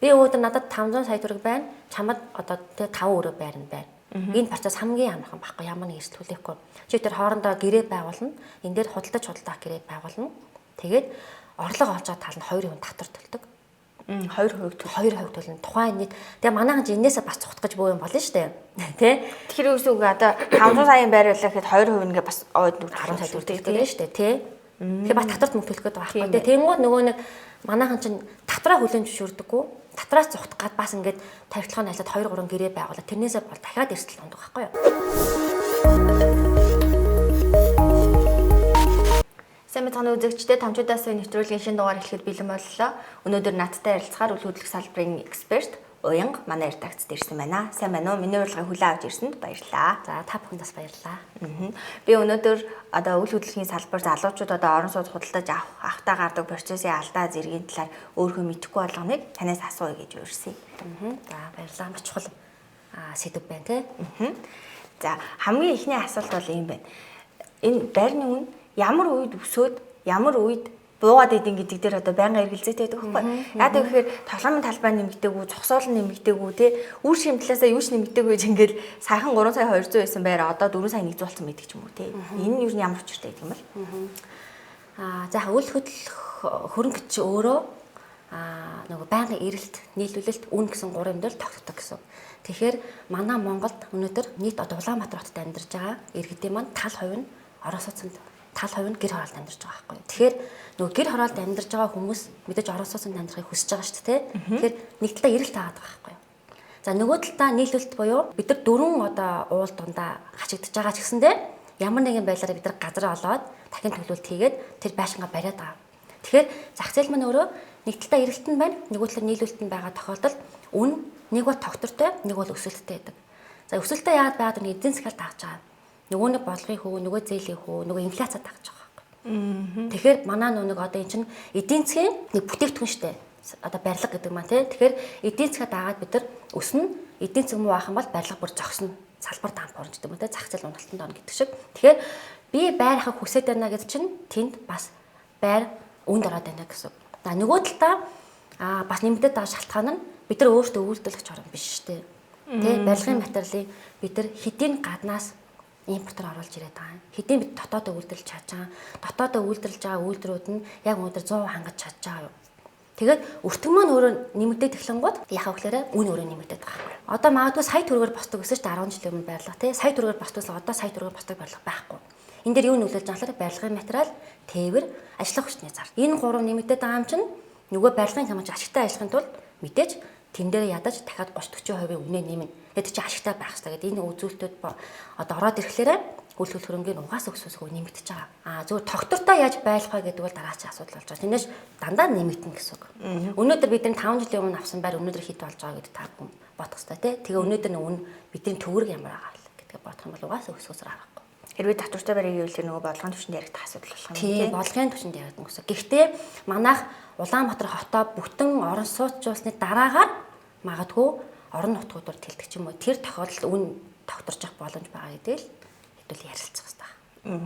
Би өөдөр надад 500 сая төгрөг байна. Чамд одоо тэ 5 өрөө байрна байна. Энэ процесс хамгийн амархан байхгүй ямар нэг эрсдүүлэхгүй. Чи тэр хоорондоо гэрээ байгуулна. Энд дээр худалдах гэрээ байгуулна. Тэгээд орлого олж байгаа тал нь 2% татвар төлдөг. 2% төлнө. Тухайн нийт. Тэгээ манайхан ч энээсээ бас цухтгаж бөө юм болно шүү дээ. Тэ? Тэгэхээр үгүй одоо 500 саяын байрлуулах гэхэд 2% ингээ бас ойд 10 сая төгрөг төлдөг шүү дээ. Тэ? Тэгэхээр бас татварт мөнгө төлөх гэдэг байгаа байхгүй. Тэгээ тэнгууд нөгөө нэг манайхан чинь татвараа хүлээн зөвшөөрдөггүй. Татвараас цухтах гад бас ингээд тавигдлахын айлд 2 3 гэрээ байгуулаад тэрнээсээ бол дахиад эрсдэл ундаг байхгүй юу? Сайн мэцхан үзэгчдээ томчуудаас нэвтрүүлгийн шинэ дугаар эхлэхэд бэлэн боллоо. Өнөөдөр надтай ярилцахаар үл хөдлөх салбарын эксперт Уянга манай редакцид ирсэн байна. Сайн байна уу? Миний урилгыг хүлээн авч ирсэнд баярлалаа. За та бүхэнд бас баярлалаа. Би өнөөдөр одоо үл хөдлөлийн салбар залуучууд одоо орон сууц худалдаж авахтаа гардаг процессын алдаа зэргийн талаар өөрөө мэдэхгүй болгоныг танаас асууя гэж урьсан. За баярлалаа. Маш чухал сэдв байна те. За хамгийн ихний асуулт бол юм байна. Энэ байрны үн ямар үед өсөөд ямар үед буугаад идэв гэдэг дээр одоо байнга эргэлзээтэй байдаг байхгүй. Яг тэгэхээр тоглоомын талбай нэмэгдээгүй, зогсоол нэмэгдээгүй те үр шимтлээсээ юу ч нэмэгдээгүй гэж ингээл сайхан 3 сая 200 байсан байраа одоо 4 сая 100 болсон байдаг ч юм уу те. Энэ нь юу ямар учиртай гэдэг юм бол. За үл хөдлөх хөрөнгө чи өөрөө нөгөө байнгын эрэлт, нийлүүлэлт, үн гэсэн 3 юм дээр тогтдог гэсэн. Тэгэхээр манай Монголд өнөөдөр нийт одоо Улаанбаатар хотод амьдарч байгаа иргэдийн маань тал хувь нь орон сууцнд тал хувь нь гэр хороолд амьдарч байгаа байхгүй. Тэгэхээр нөгөө гэр хороолд амьдарч байгаа хүмүүс мэдээж орон сууцнд амьдрахыг хүсэж байгаа шүү дээ. Тэгэхээр нэг талаа эрэлт таагаад байгаа байхгүй. За нөгөө талаа нийлүүлэлт буюу бид нар 4 одоо уул дундаа хашигдж байгаа ч гэсэндээ ямар нэгэн байдлаар бид нар газар олоод дахин төлөвлөлт хийгээд тэр байшингаа бариад байгаа. Тэгэхээр зах зээл маань өөрөө нэг талаа эрэлт нь байна, нөгөө талаа нийлүүлэлт нь байгаа тохиолдолд үн нэг бол тогтвортой, нэг бол өсөлттэй байдаг. За өсөлттэй яагаад байгаад нэг эзэн засгаар тааж байгаа. Нөгөө нэг бодлогын хөө, нөгөө зээлийн хөө, нөгөө инфляцаа тааж байгаа байхгүй. Тэгэхээр манай нэг одоо эн чинь эдийн засгийн нэг бүтээгдэхүүн штэ. Одоо барилга гэдэг маань тий. Тэгэхээр эдийн засгаа дагаад бид нар өснө, эдийн засаг муу ахын бол барилга бүр зогсно. Салбар дампуурч гэдэг юм тий. Зах зээл уналтанд орно гэдэг шиг. Тэгэхээр би байр ахыг хүсэж байна гэдэг чинь тэнд бас байр үнд ороод байна гэсэн. За нөгөө талдаа бас нэмэгдээд байгаа шалтгаан нь бид нар өөрсдөө үйлдвэрлэгч орн биш штэ. Тий. Барилгын материалыг бид нар хэдийн гаднаас импортоор оруулж ирээд байгаа. Хэдийн бид дотоодоо үйлдвэрлэж чадж байгаа. Дотоодоо үйлдвэрлэж байгаа үйлдвэрүүд нь яг өнөөдөр 100% хангаж чадж байгаа юу. Тэгээд өртөг маань өөрөө нэмэгдээд эхлэнгууд яхаа гэхээр үн өөрөө нэмэгдээд байгаа. Одоо магадгүй сая төгрөгөөр босдог гэсэн чинь 10 жилийн өмнө байрлал тий. Сая төгрөгөөр босдоос одоо сая төгрөгөөр босдог байрлал байхгүй. Энд дээр юу нөлөөлж байгаа вэ? Барилгын материал, тээвэр, ажиллах хүчний зар. Энэ 3 нэмэгдээд байгаа юм чинь нөгөө барилгын хамж ашигтай ажиллахын тулд мэдээж тэн дээр ядаж дахиад 30-40% үнэ нэмнэ. Тэгэд чи ашигтай байх хэрэгтэй гэдэг энэ үзүүлэлтүүд одоо ороод ирэхлээрээ үл хөл хөрөнгөний угаас өсөсгөө нэмэгдэж байгаа. Зөвхөн тогтвортой яаж байлгах вэ гэдэг бол дараагийн асуудал болж байгаа. Тэрнээс дандаа нэмэгдэнэ гэсэн үг. Өнөөдөр бид нар 5 жилийн өмнө авсан байр өнөөдөр хэд болж байгаа гэдэг та бүхэн бодох хэрэгтэй тий. Тэгээ өнөөдөр нь бидний төгрөг ямар байгаа вэ гэдгээ бодох юм бол угаас өсгөөсөр харахгүй. Хэрвээ татвартай барийг гэвэл нөгөө бодлогын түвшинд яригдах асуудал болох юм тий. Бодлогын түвшинд яригдана гэсэн. Гэхдээ манайх Улаанбаатар хотоо бүтэн орон сууцжуулсны дараагаар магадгүй орон нутгуудаар тэлдэг ч юм уу тэр тохиолдолд үн тогтворч явах боломж байгаа гэдэг л хэдүүл ярилцах хэрэгтэй.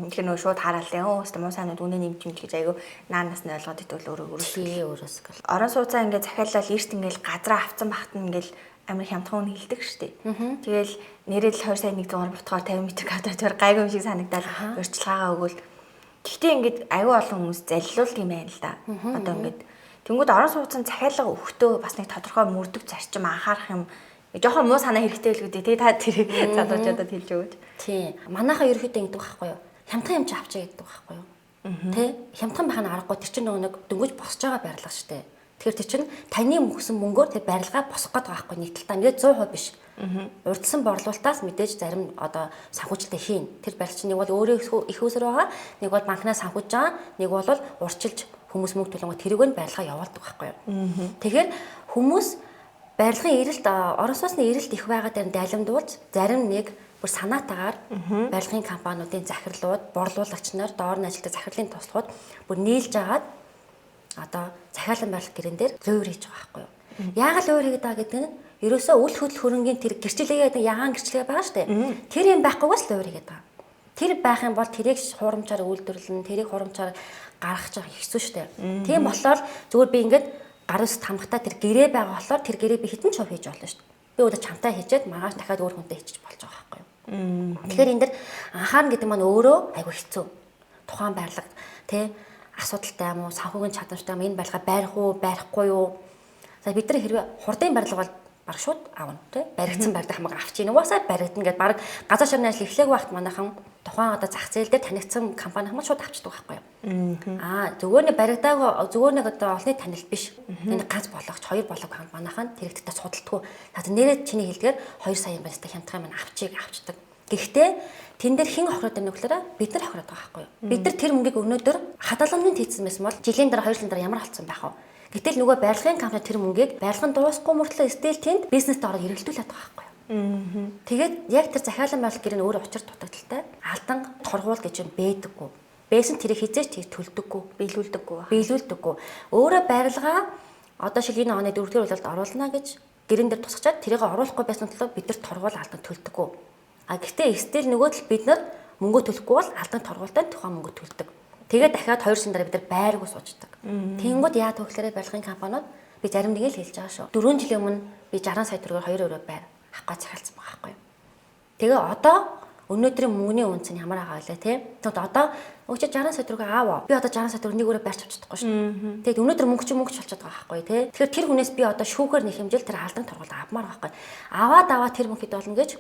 Тэгэхээр нөгөө шууд хараалаа өөс муу сайнуд үнэ нэмж гэж айгүй наанаас нь ойлгоод итгэл өөрөөсгөл. Орон сууцаа ингээд захиалал эрт ингээд газраа авцсан багт нь ингээд амар хямдхан үн хилдэг штеп. Тэгэл нэрэл 2 сая 100 ботхоор 50 м квадратаар гайгүй юм шиг санагдаад урьдчилгаагаа өгвөл гэхдээ ингээд айгүй олон хүмүүс залилуулт юм байна л да. Одоо ингээд тэнгууд орон сууцсан захиалга өгтөө бас нэг тодорхой мөрдөг зарчим анхаарах юм жоохон муу санаа хэрэгтэй л гэдэг. Тэгээ та тэрийг залуучуудад хэлж өгөөч. Тий. Манайхаа ерөөхдөө ингэдэг байхгүй юу? Хямдхан юм чи авчаа гэдэг байхгүй юу? Тий. Хямдхан байх нь аргагүй тэр чинь нэг дөнгөж босч байгаа барилга шүү дээ. Тэгэхээр тэр чинь таны мөнгөсөн мөнгөөр тэр барилгаа босгох гээд байгаа байхгүй нэг талтаа ингээд 100% биш. Урдсан борлуулалтаас мэдээж зарим одоо санхүүжилтээ хийн. Тэр барилч нэг бол өөрөө их өсөр байгаа, нэг бол банкнаас санхүүж байгаа, нэг бол урьдчилж хүмүүс мөнгө төлөнгө тэрийг нь барилгаа явуулдаг байхгүй юу. Тэгэхээр хүмүүс барилгын эрэлт орон сууцны эрэлт их байгаа дээр дайлимдуулж зарим нэг бүр санаатаагаар барилгын компаниудын захирлууд, борлуулагч нар, доор нь ажилладаг захирлын туслахууд бүр нийлж агаад одоо захиалан барилга гэрэн дээр луур хийж байгаа байхгүй юу. Яагаад луур хийгээд байгаа гэдэг нь ерөөсөө үл хөдлөх хөрөнгийн тэр гэрчлэгээ ягаан гэрчлэгээ байгаа шүү дээ. Тэр юм байхгүйгээс луур хийгээд байгаа. Тэр байх юм бол тэрийг хурамчаар үйлдвэрлэн, тэрийг хурамчаар гаргаж байгаа хэцүү шүү дээ. Тийм болохоор зүгээр би ингээд гар үсэд хамгатай тэр гэрээ байгаа болохоор тэр гэрээ би хэдэн чов хийж болно шүү дээ. Би өдөө чамтай хийчихэд маргааш дахиад өөр хүнтэй хийчих болж байгаа байхгүй юу. Тэгэхээр энэ дэр анхаарна гэдэг маань өөрөө айгүй хэцүү. Тухайн байрлал тий асуудалтай юм уу, санхүүгийн чадамжтай юм, энэ барилга байрах уу, байрахгүй юу. За бид нар хэрвээ хурдын барилга бол баг шууд аавна тий. Баригдсан барилга хамаагаа авч ийн. Угаасаа баригдана гэд баг газар ширны ажил эхлэх байхад манайхан тухайн одоо зах зээл дээр танигдсан компани хамаа шууд авчдаг байхгүй юу. Зүгээр нэг баригдаагүй зүгээр нэг одоо олонний танил биш. Энэ ганц болгоч, хоёр болог манайхан тэрэгтдээ судалдаггүй. За нэрээ чиний хэлдгээр 2 сая юм байна. Хямдхан маань авчдаг. Гэхдээ тэн дээр хэн хохироод байна вэ гэхээр бид нар хохироод байгаа байхгүй юу. Бид нар тэр мөнгийг өнөөдөр хадгаламжинд хийсэн байсан бол жилийн дараа 2 жилийн дараа ямар алдсан байх вэ? Гэтэл нөгөө барилгын компани тэр мөнгийг барилгын дуусахгүй мөртлөө стил тэнд бизнест ороод эргэлдүүлээд байгаа байхгүй юу. Тэгээд яг тэр захиалан байрлал гэрээ нь өөр учир дутагдaltaй алдан торгуул гэж юм бэдэггүй. Бэсэн тэрийг хизээч тэр төлдөггүй, биелүүлдэггүй. Өөрөө барилгаа одоо шил энэ оны 4-р улиралд оруулна гэж гэрэн дээр тусгачаад тэрийг оруулахгүй байсан төлөө бид нар торгуул алдан төлдөггүй. Гэхдээ стил нөгөө тал бид нар мөнгө төлөхгүй бол алдан торгуултай тухайн мөнгө төлдөг. Тэгээд дахиад 2 сарын дараа бид нар байргуу суучдаг. Тэнгүүд яа төгслөрөө барилгын компаниуд би зарим нэг л хэлж байгаа шүү. 4 жилийн өмнө би 60 сая төгрөгөөр 2 өрөө байр авах гэж захиалсан байгаа байхгүй юу. Тэгээ одоо өнөөдрийн мөнгөний үнц нь ямар байгаа вэ те? Тэгвэл одоо өөч 60 сая төгрөг аав. Би одоо 60 сая төгрөг нэг өрөө барьж авч чадахгүй шүү. Тэгээд өнөөдөр мөнгө болчиход байгаа байхгүй те? Тэгэхээр тэр хүнээс би одоо шүүхээр нэг хэмжил тэр алдан торгуулд авмаар байхгүй. Аваад тэр мөнгөд болно гэж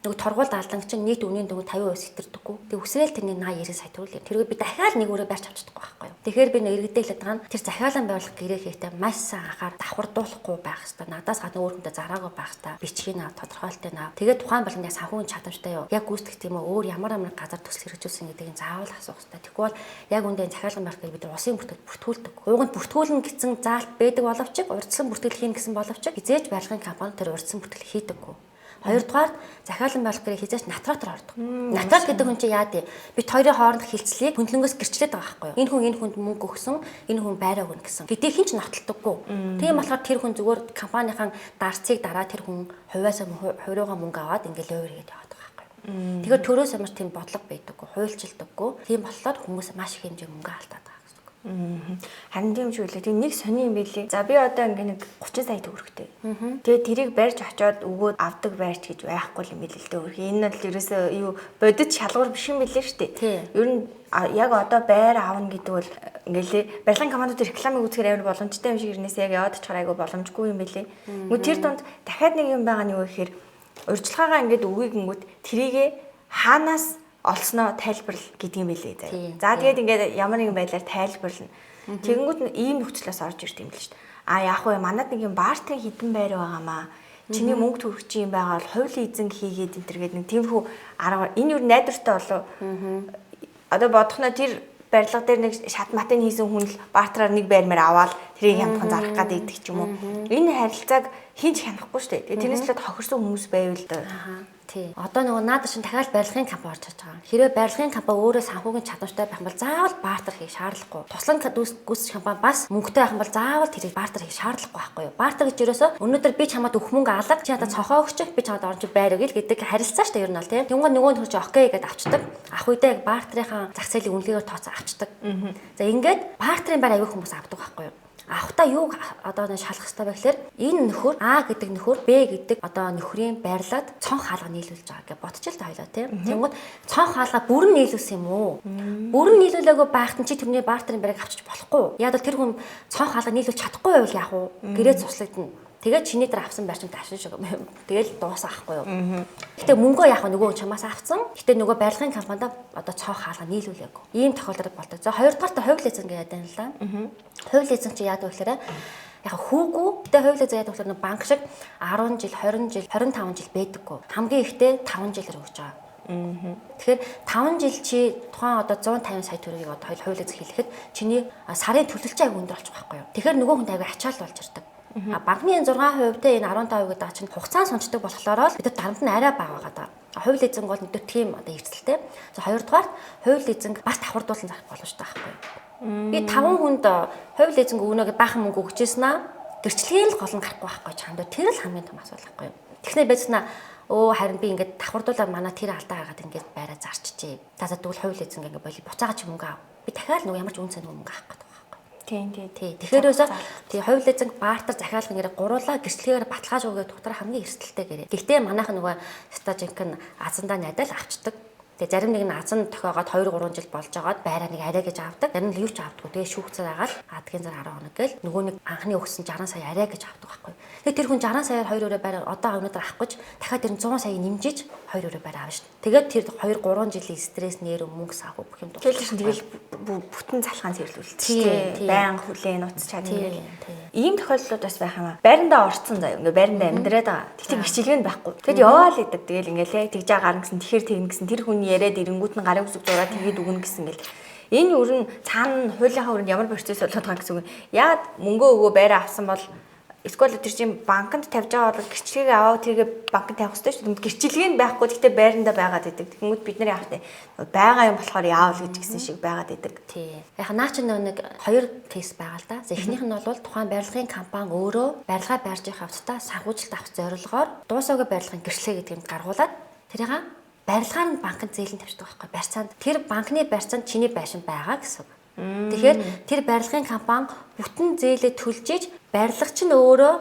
нэг торгуулд алдан чинь нийт үнийн дөнгө 50% сэтэрдэггүй. Тэг үсрээл тэрний 80 90 сая төгрөг. Тэргээ би дахиад нэг өрөө барьж авч чадахгүй байхгүй. Тэгэхээр би иргэдээ хэлээд байгаа нь тэр захиалан байвал гэрээ хийхдээ маш сайн анхаар давхардуулахгүй байх хэрэгтэй. Надаас гадна өөр хүнтэй зараагүй байх хэрэгтэй. Бичгийн ав тодорхойлолтын ав. Тэгээд тухайн болгоны санхүүгийн чадамжтай юу? Яг гүйцэтгэх тийм үү? Өөр ямар газар төсөл хэрэгжүүлсэн гэдгийг заавал асуух хэрэгтэй. Тэгэхгүй бол яг үндэ захиалгын байрлалыг бид нар усын бүртгүүлдэг. Ууганд бүртгүүлнэ гэсэн заалт байдаг боловч урьдчилан бүртгэл хийн гэсэн боловч хизээж байрлалын компани тэр урьдчилан бүртгэл хийдэггүй. Хоёрдугаар захиалан байрлалыг хизээж натратор ордог. Натрат гэдэг хүн чинь яа дээ? Бид хоёрын хоорондох хилцлийг хөндлөнгөөс гэрчлээд байгаа байхгүй юу? Энэ хүн энэ хүнд мөнгө өгсөн, энэ хүн байраа өгнө гэсэн. Гэтэ хин ч нотолдоггүй. Тийм болохоор тэр хүн зүгээр компанийн дарцыг дараа тэр хүн хувиасаа хувируугаа мөнгө аваад ингээл өөр хийгээд яваад байгаа байхгүй юу? Тэгэхээр төрөөс ямар тийм бодлого байдаггүй, хуульчилдаггүй. Тийм болохоор хүмүүс маш их хэмжээ мөнгө алдаад байгаа. Харин тийм ч үлээ. Тийм нэг сони юм билий. За би одоо ингээ нэг 30 сая төгрөгтэй. Тэгээд тэрийг барьж очиод өгөөд авдаг байрч гэж байхгүй юм билээ л дээ. Өөрхий энэ бол ерөөсөө юу бодит шалгуур биш юм билээ шүү дээ. Ер нь яг одоо байр аавна гэдэг бол ингээл барилгын компаниуд рекламыг үзэхээр амар боломжтой юм шиг ирнээс яг яваад очихоор айгүй боломжгүй юм билээ. Мөн тэр донд дахиад нэг юм байгаа нь юу гэхээр урьдчилгаагаа ингээд өгье гингүүд тэрийгэ хаанаас олсноо тайлбарл гэдэг юм билээ заа. За тэгээд ингээд ямар нэгэн байдлаар тайлбарлана. Тэгэнгүүт нь ийм нөхцлөөс орж ирд юм л шүү дээ. Яг уу манад нэг юм баартрын хідэн байр байгаамаа. Чиний мөнгө төрөх чинь байгаа бол хуулийн эзэн хийгээд энэ төр гэдэг нэг тиймэрхүү арга. Энэ юу найдвартай болов. Одоо бодохноо тэр барилга дээр нэг шат матын хийсэн хүн л баартраар нэг байрмаар аваад тэрийг хямдхан зарах гэдэг идэх ч юм уу. Энэ харилцааг хинч хянахгүй шүү дээ. Тэрнээс л хохирсон хүмүүс байвал да. Тий. Одоо нөгөө наадах шин дахиад барилгын компани орж байгаа. Хэрвээ барилгын компани өөрөө санхүүгийн чадамжтай байх юм бол заавал бартер хийх шаардлагагүй. Туслан гүйцэтгэх компани бас мөнгөтэй байх юм бол заавал тэрийг бартер хийх шаардлагагүй байхгүй юу? Бартер гэж ерөөсөө өнөөдөр би чамд өгөх мөнгө алга, чи надад цохоо өгч, би чамд оронч байр өгье л гэдэг харилцаа шүү дээ ер нь бол тийм. Тэнгуү нөгөө төрч окей гэдээ авчдаг. Ах үедээ яг бартерынхаа зах зээлийн үнэлгээгээр тооцоо авчдаг. За ингээд бартерын байр аягүй хүмүүс авдаг байхгүй юу? Авахта юу одоо шалгах хэрэгтэй вэ гэхээр энэ нөхөр А гэдэг нөхөр Б гэдэг одоо нөхрийн байрлаад цонх хаалга нийлүүлж байгаа гэж бодчих л та хоёлаа тийм. Тэнгүүд цонх хаалга бүрэн нийлүүлсэн юм уу? Бүрэн нийлүүлээгүй байхад чи тэрний бартерын байрыг авчиж болохгүй. Яг л тэр хүн цонх хаалга нийлүүлж чадахгүй байвал яах вэ? Гэрээ цуслагдана. Тэгээд чиний дээр авсан байрч тавшин шиг тэгэл дуусах байхгүй юу. Гэтэ мөнгөө яах вэ нөгөө чамаас авсан. Гэтэ нөгөө барилгын компанид одоо цонх хаалга нийлүүлээгүй. Ийм тохиолдол болдог. За хоёрдугаарт хувь эзэн гэдэг юм л да. Хувь эзэн чи яадаг вэ гэхээр яг хүүгүү гэтэ хувь эзэн яадаг вэ банк шиг 10 жил, 20 жил, 25 жил байдаггүй. Хамгийн ихтэй 5 жилээр өгч байгаа. Тэгэхээр 5 жил чи тухайн одоо 150 сая төгрөгийг одоо хувь эзэн хэлэхэд чиний сарын төлөлч аяг өндөр болчих واخгүй юу. Тэгэхээр нөгөө хүнд аяг ачаал болж ирдэг. Банкны 6% дээр энэ 15% гэдэг чинь хугацаа сонцдог болохоор л бид дарамт нь арай бага байгаа даа. Хувь эзэн бол нэг тийм одоо эрсдэлтэй. За хоёрдугаар хувь эзэн бас давхардуулсан зарах боломжтой байхгүй юу. Би 5 хүнд хувь эзэн өгнө гэж баахан мөнгө өгчээсэн аа. Гэрчлэгийн л гол нь гарахгүй байхгүй чамд тэр л хамгийн том асуудал байхгүй юу. Тэгснэ байцнаа харин би ингээд давхардуулаад манай тэр алдаа гаргаад ингээд байраа зарчжээ. За тэгвэл хувь эзэн ингээд боли буцаагач мөнгө ав. Би дахиад нөгөө ямар ч үнцэн мөнгө авах гэдэг. Тийм. Тэгэхээр ерөөсөө тий хувь лизинг бартер захиалга нэрээ гуруулаа гэрчлэгээр баталгаажуулдаг доктор хамгийн эрсдэлтэй гэрээ. Гэхдээ манайх нөгөө стажинк нь азандаа найдал авчдаг. Тэгээ зарим нэг нь азан тохиогоод 2-3 жил болж байгаад байраа нэг арай гэж авдаг. Зарим нь юу ч авдаггүй. Тэгээ шүүгцээр агаад адгийн зар 10 хоног гээл нөгөө нэг анхны өгсөн 60 сая арай гэж авдаг байхгүй. Тэгээ тэр хүн 60 саяар 2 өрөө байраа одоо өнөөдөр авах гэж дахиад тэр 100 сая нэмжиж 2 өрөө байраа авна шүү дээ. Тэгээд тэр 2-3 жилийн стресс нэр мөнгө саагүй бүх юм дуусна. Тэгэл бүтэн залхаан зэрлүүлдэг. Баян хүлээн нууц чад ингээл. Ийм тохиолдлууд бас байх юм аа. Байрандаа орцсон заяа. Ингээ байрандаа амьдраад байгаа. Тэгтээ хичээлгээ байхгүй. Тэгэд яваал идэг. Тэгэл ингээл тэгж гарна гэсэн тэгэхэр тэгнэ гэсэн тэр хүний яриад ирэнгүүт нь гарын үсэг зураад тэгээд өгнө гэсэн гэл. Энэ өрн цаана хуулийнхаа өрөнд ямар процесс болоод байгаа гэсэн үг. Яагаад мөнгөө өгөө байраа авсан бол эсвэл тэр чинь банкнд тавьж байгаа бол гэрчлэгээ аваад тэргээ банкнд тавих хэрэгтэй шүү дээ. Гэрчлэгээ нь байхгүй гэхдээ байрандаа байгаад идэг. Тэгмүүд бид нар яах вэ? Байгаа юм болохоор яавал гэж гисэн шиг байгаад идэг. Тий. Яг наа чи нэг 2 кейс байгаа л да. Эхнийх нь бол тухайн барилгын компани өөрөө барилгаа барьж явах авцтай санхүүжилт авах зорилгоор дуусаагүй барилгын гэрчлэгээ гэдэг юм гаргуулад тэрийг барилгаар нь банкнд зээлэн тавьчихдаг байхгүй барьцаанд. Тэр банкны барьцаанд чиний байшин байгаа гэсэн үг. Тэгэхээр тэр барилгын компани бүтэн зээлээ төлжиж барилгач нь өөрөө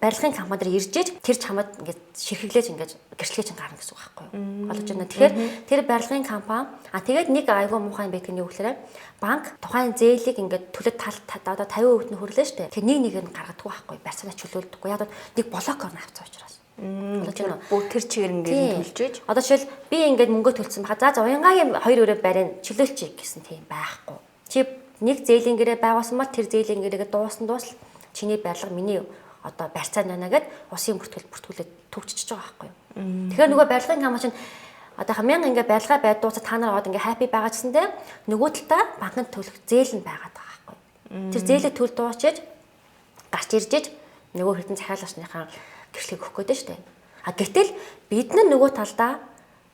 барилгын компанид иржиж тэр чамд ингээд ширхэглээж ингээд гэрчлэгээ чинь гарна гэсэн үг байхгүй юу? Олж байна. Тэгэхээр тэр барилгын компани тэгээд нэг айгүй муухай юм байдаг нь юу гэхээр банк тухайн зээлийг ингээд төлөд одоо 50% нь хөрлөө штэ. Тэр нэг нь гаргадаггүй байхгүй барьцаанаа чөлөөлдөггүй. Яг нэг блокоор нь авцсан учраас. Бүр тэр чигээр ингээд төлжиж. Одоо жишээл би ингээд мөнгө төлсөн баха. За уянгагийн 2 өрөө барин чөлөөлчих гэсэн тийм байхгүй. Чи нэг зээлийн гэрээ байгуулсан бол тэр зээлийн гэрээгээ дуусал чиний барилга миний одоо барьцаа байна гэд усын бүртгүүлээд төвччихөж байгаа байхгүй юу. Тэгэхээр нөгөө барилгын компани чинь одоо 1000 ингээд барилга дуусаад та нар аваад ингээд happy байгаа гэсэндээ нөгөө талдаа банкнд төлөх зээл нь байгаад байгаа байхгүй юу. Тэр зээлээ төл дуусчиж гарч иржиж нөгөө хэдэн захиалагчныхаа гэрчлэг өгөх гээд шүү дээ. Гэтэл бид нар нөгөө талдаа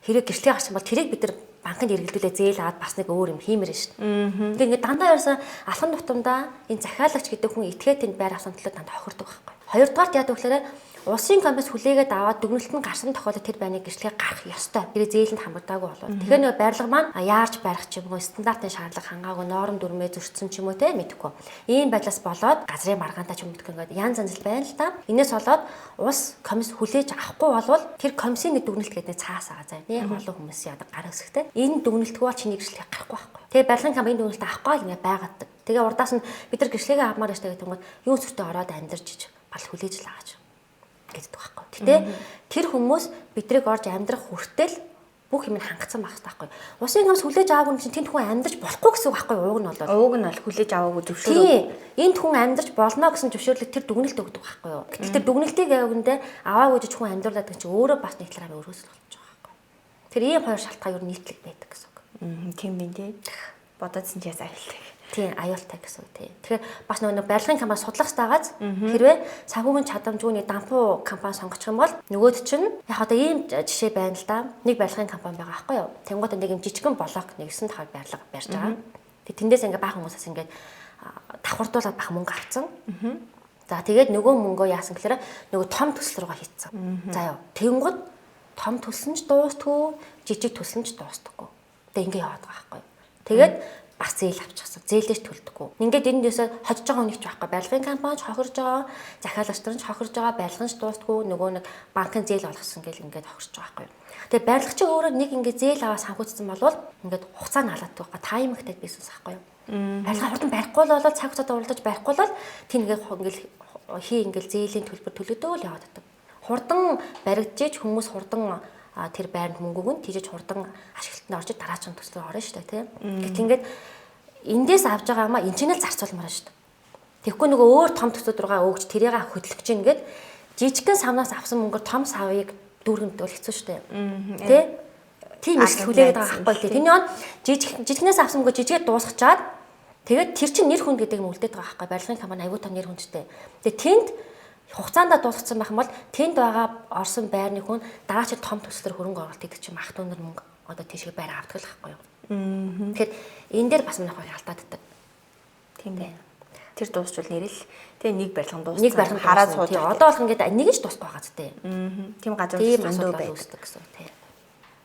хэрэг гэрчлэг гарсан бол тэрийг бид нар банкнд эргэлдүүлээ зээл аваад бас нэг өөр юм хиймээр шүү дээ. Тэгээ ингээд дандаа ерөөсөн алхан тутамдаа энэ захиалагч гэдэг хүн этгээд энэ байр авсан төлөө дандаа хохирдог байхгүй. Хоёрдугаарт яадаг гэхээр улсын компаниас хүлээгээд аваад дүгнэлт нь гарсан тохиолдолд тэр байрны гэрчлэгээ гарах ёстой. Тэр зээлэнд хамагдаагүй болов. Тэгэхээр нөгөө барилга маань яарч барих ч юм уу стандартын шаардлага хангаагүй норм дүрмээ зөрчсөн ч юм уу те мэдэхгүй. Ийм байдлаас болоод газрын маргаантай ч юм мэдгүй ингээд янз янз л байна л та. Инээс болоод улс комисс хүлээж авахгүй болвол тэр комиссийн дүгнэлт гэдэг нэг цаас байгаа заа. Нэг олон хүмүүсийн одоо гар хэсэгтэй. Энэ дүгнэлтгүй бол чиний гэрчлэгээ гарахгүй байхгүй. Тэгээ барилгын компанийн дүгнэлт авахгүй л ингээд байгаад. Тэгээ урдаас нь бид нар гэрчлэгээ авмаар штэ гэдэг нь юу зүртээ ороод амьдарч бал хүлээж л ааж гэдэг байхгүй. Гэтэ тэр хүмүүс бидрийг орж амьдрах хүртэл бүх юм хангацсан байх хэрэгтэй байхгүй. Усын хүмүүс хүлээж аваагүй чинь тэнд хүн амьдрч болохгүй гэсэн үг байхгүй. Ууг нь бол хүлээж аваагүй зөвшөөрөө. Тийм. Энд хүн амьдрч болно гэсэн зөвшөөрлөг тэр дүгнэлт өгдөг байхгүй юу. Гэтэл тэр дүгнэлтийг явагндаа аваагүй гэж хүн амьдруулад гэж өөрөө бас нэг талаараа өрөөсөл болж байгаа байхгүй. Тэр ийм хоёр шалтгаан юу нийтлэг байдаг гэсэн үг. Тийм бин тий. Бодоодсэн ч ясаа хэлдэг. Тийм аюултай гэсэн үг тийм. Тэгэхээр бас нөгөө барилгын компани судлах стагааз хэрвээ санхүүгийн чадамжгүй нэг дампуу компани сонгочих юм бол нөгөөд чинь яг одоо ийм жишээ байна л да. Нэг барилгын компани байгаа байхгүй юу. Тэнгууд нэг юм жижигхэн блок нэгсэн тахад барилга барьж байгаа. Тэг тэндээс ингээ баахан хүмүүсээс ингээ давхардуулаад бах мөнгө авцсан. За тэгээд нөгөө мөнгөө яасан гэхээр нөгөө том төсөл рүүгээ хийцэн. За яа. Тэнгууд том төсөл нь ч дуустгүй, жижиг төсөл нь ч дуустдаггүй. Тэг ингээ яваад байгаа байхгүй юу. Тэгээд бас зээл авчихсан. Зээлээс төлдөггүй. Ингээд энэ дэсээ хожиж байгаа хүн их ч байхгүй. Барилгын компани ч хохирж байгаа, захиалагч нар ч хохирж байгаа, барилгын ч дуустдаггүй, нөгөө нэг банкын зээл олгосон гэл ингээд хохирж байгаа байхгүй. Тэгээ барилгач өөрөө нэг ингээд зээл аваа санхүүцсэн болвол ингээд хугацаа нь халаад байгаа. Таймингтэй бизнес байхгүй юу? Барилга хурдан барихгүй л болоод цаг хугацаанд уралдаж барихгүй л тийм ингээд зээлийн төлбөр төлөдөө л яваад байдаг. Хурдан баригдаж хүмүүс хурдан тэр байранд мөнгөг нь тийжж хурдан ашиглалтанд орж дараагийн төслөөр орно шүү дээ тийм. Гэт ингээд эндээс авж байгаа маа энэ ч нь л зарцуулмаар шүү дээ. Тэгэхгүй нөгөө өөр том төслүүд рүүгээ өгч тэрийг хөдөлгөж чинь ингээд жижигхэн савнаас авсан мөнгөөр том савыг дүүргэнд бол хэцүү шүү дээ. Тэ? Тийм их хүлээгээд байгаа байхгүй тийм. Тэний он жижигнээс авсан мөнгө жижигээ дуусгачаад тэгээд тэр чинь нэр хүнд гэдэг нь үлдээд байгаа байхгүй. Барилгын компани аягүй том нэр хүндтэй. Тэгээд тэнд хугацаанд дуусгацсан байх юм бол тэнд байгаа орсон байрны хүн дараач том төслөөр хөрөнгө оруулалт гэдэг чинь мах дүүнэр мөнгө одоо тийшээ байр авдаг л байхгүй юу. Тэгэхээр энэ дээр бас манайх алдаад байдаг. Тийм дээ. Тэр дуусчвал нэрэл тэгээ нэг барилгын дууссан. Нэг барилгын хараад сууж. Одоо болох ингээд нэг нь ч дуусах байгаа зү дээ. Тийм газар зөндөө байдаг гэсэн үг тийм.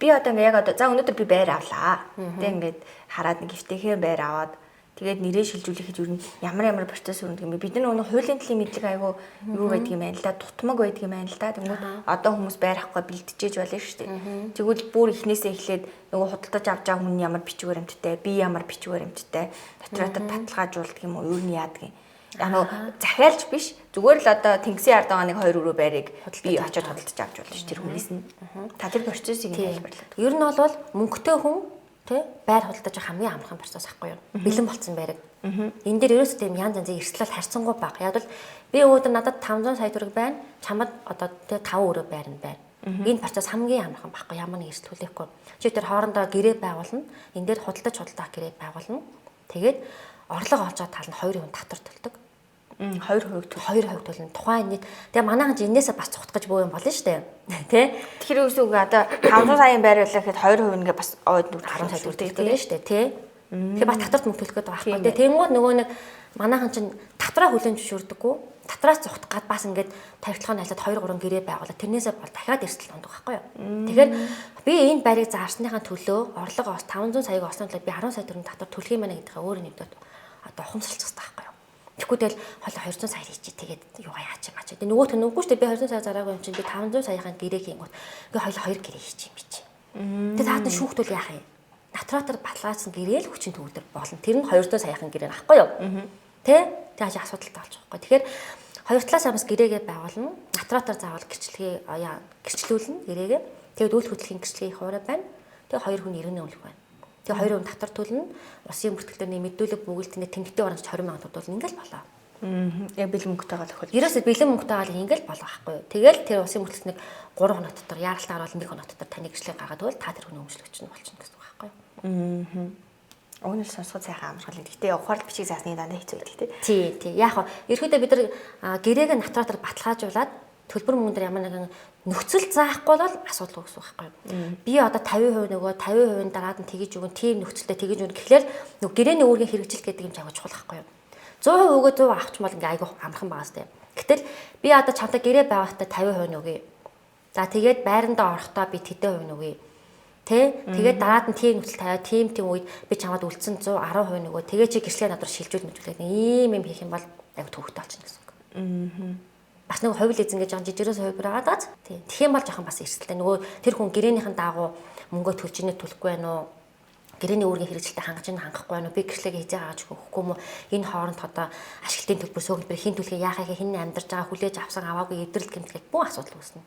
Би одоо ингээд яг одоо за өнөөдөр би байр авлаа. Тэгээ ингээд хараад нэг гифтэхээр байр аваад Тэгээд нэрээ шилжүүлэхэд юу ямар процесс өрнөг юм бэ? Бид нар нөгөө хуулийн төлөв мэдлэг айгу юу байдаг юм байна л да, тутмаг байдаг юм байна л да. Тэгмээ одоо хүмүүс байр авахгүй бэлтжиж болно шүү дээ. Тэгвэл бүр эхнээсээ эхлээд нөгөө худалдаж авч байгаа хүн ямар бичгээр амттай, би ямар бичгээр амттай, дотроо баталгаажуулдаг юм уу, юу нь яадаг юм. Захиалж биш. Зүгээр л одоо Тэнгисийн ард байгаа нэг 2 өрөө байрыг би очиод худалдаж авч болно ш тэр хүнээс нь. Та тэр процессыг хэлбэрлээ. Ер нь бол мөнгөтэй хүн тий байр худалдаж хамгийн амархан процесс ахгүй юу? Бэлэн болцсон байрыг. Энэ дээр ерөөсөө тийм янз янзын эрсдэл харьцангуй баг. Яг бол би өөдөр надад 500 сая төгрөг байна. Чамд одоо тий 5 өрөө байр нь байна. Энэ процесс хамгийн амархан баггүй ямар нэг эрсдэл хүлээхгүй. Чи тэр хоорондоо гэрээ байгуулна. Энэ дээр худалдаж гэрээ байгуулна. Тэгээд орлого олж байгаа тал нь 2% татвар төлдөг. 2% төлнө. Тухайн нийт. Тэгээ манайхан энээсээ бас цухтгаж бөө юм болно шүү дээ. Тэ? Тэгэхээр үгүй одоо 500 саяын байр байлаа гэхэд 2% ингээ бас ойд нүр 10 сая төгрөг төлнө шүү дээ. Тэ? Тэгэхээр бас татварт мөнгө төлөх гэдэг байгаа байхгүй. Тэгээ тэнгууд нөгөө нэг манайхан чинь татвараа хүлээн зөвшөөрдөггүй. Татвараас цухтгаад бас ингээд тавигдлахын айлаад 2 3 гэрээ байгуулаад тэрнээсээ бол дахиад эрсдэл ондох байхгүй юу. Тэгэхээр би энэ байрыг заарсныхаа төлөө орлого 500 саяг олсны төлөө би 10 сая төгрөг татвар төлөх юм байна гэдгээ өөрөө нэвдээд одоо ухамсарлах хэрэгтэй байхгүй юу. Тэгэхгүй тэгэл хоолой 200 сая хийчих тэгээд юугаа яач юм ачаа. Тэгээ нөгөөх нь үгүй шүү дээ би 200 сая зараагүй юм чинь би 500 саяхан гэрээ хийнгүүт ингээ хоолой 2 гэрээ хийчих юм би чи. Тэгээ таад нь шүүхтүүл яах юм. Натратор баталгаажсан гэрээ л хүчин төвлөр болно. Тэр нь 200 саяхан гэрээ нахгүй юу? Тэ? Тэгээ асуудалтай болж байгаа байхгүй. Тэгэхээр хоёр талаас амс гэрээгээ байгуулна. Натратор заавал гэрчлүүлнэ гэрээгээ. Тэгээд үйл хөдлөлийн гэрчлэгийн хуурай байна. Тэгээ хоёр хүн 90 өлөх байна. Тэгээ 2% татвар төлнө. Усын бүртгэлээр мэдүүлэг бүгэлдэнд тэмдэгтэй оронч 20 сая төлнө. Ингээл болоо. Яг бэлэн мөнгөтэй гал өхөл. Ерөөсөө бэлэн мөнгөтэй гал ингээл болоо байхгүй юу. Тэгэл тэр усын бүртгэлс нэг 3 хоног дотор яаралтай харуул 1 хоног дотор таны гэрчлэг гаргаад бол та тэр хүн өмчлөгч нь болчихно гэсэн үг байхгүй юу. Өгнөл сонсгол сайхан амархал. Гэхдээ ухаал бичиг заасны дандаа хэцүү байдаг тий. Тий. Яг нь ерөөдөө бид нар гэрээг натратор баталгаажуулаад төлбөр мөнгө дээр ямар нэгэн нөхцөл заахгүй бол асуудал үүсэх байхгүй юу. Би одоо 50% нөгөө 50% дараад нь тэгэж өгөн тийм нөхцөлтэй тэгэж өгнө гэхлээр нөгөө гэрээний үүргийн хэрэгжилт гэдэг юм чагаж чухал байхгүй юу. 100% өгөө 100 авч мал ингээ айгүй амархан байгаас тээ. Гэтэл би одоо чамтай гэрээ байгахдаа 50% нөгье. За тэгээд байрандаа орохдоо би тэдэн хувь нөгье. Тэ? Тэгээд дараад нь тийм нөхцөл тавиа тийм үед би чамд үлдсэн 110% нөгөө тэгээ чи гэрчлэгээ надад шилжүүл мэжүүлээд ийм юм хийх юм бол айгүй төвхтэй болчихно гэсэн үг. Бас нэг хувь эзэн гэж жоохон жижигээс хувь байгаа даа. Тийм. Тэгэх юм бол жоохон бас эрсдэлтэй. Нөгөө тэр хүн гэрээнийхэн дагуу мөнгө төлж ийнэ төлөхгүй байна уу? Гэрээний үүргийн хэрэгжилтэд хангаж ийн хангахгүй байна уу? Би гэрчлэгээ хийж байгаа ч өгөхгүй юм уу? Энэ хооронд одоо ашиглалтын төлбөр сөгөлбөр хин төлхөө яахаа хин амьдарч байгаа хүлээж авсан аваагүй эвдрэл гэмтэлт бүх асуудал үүснэ.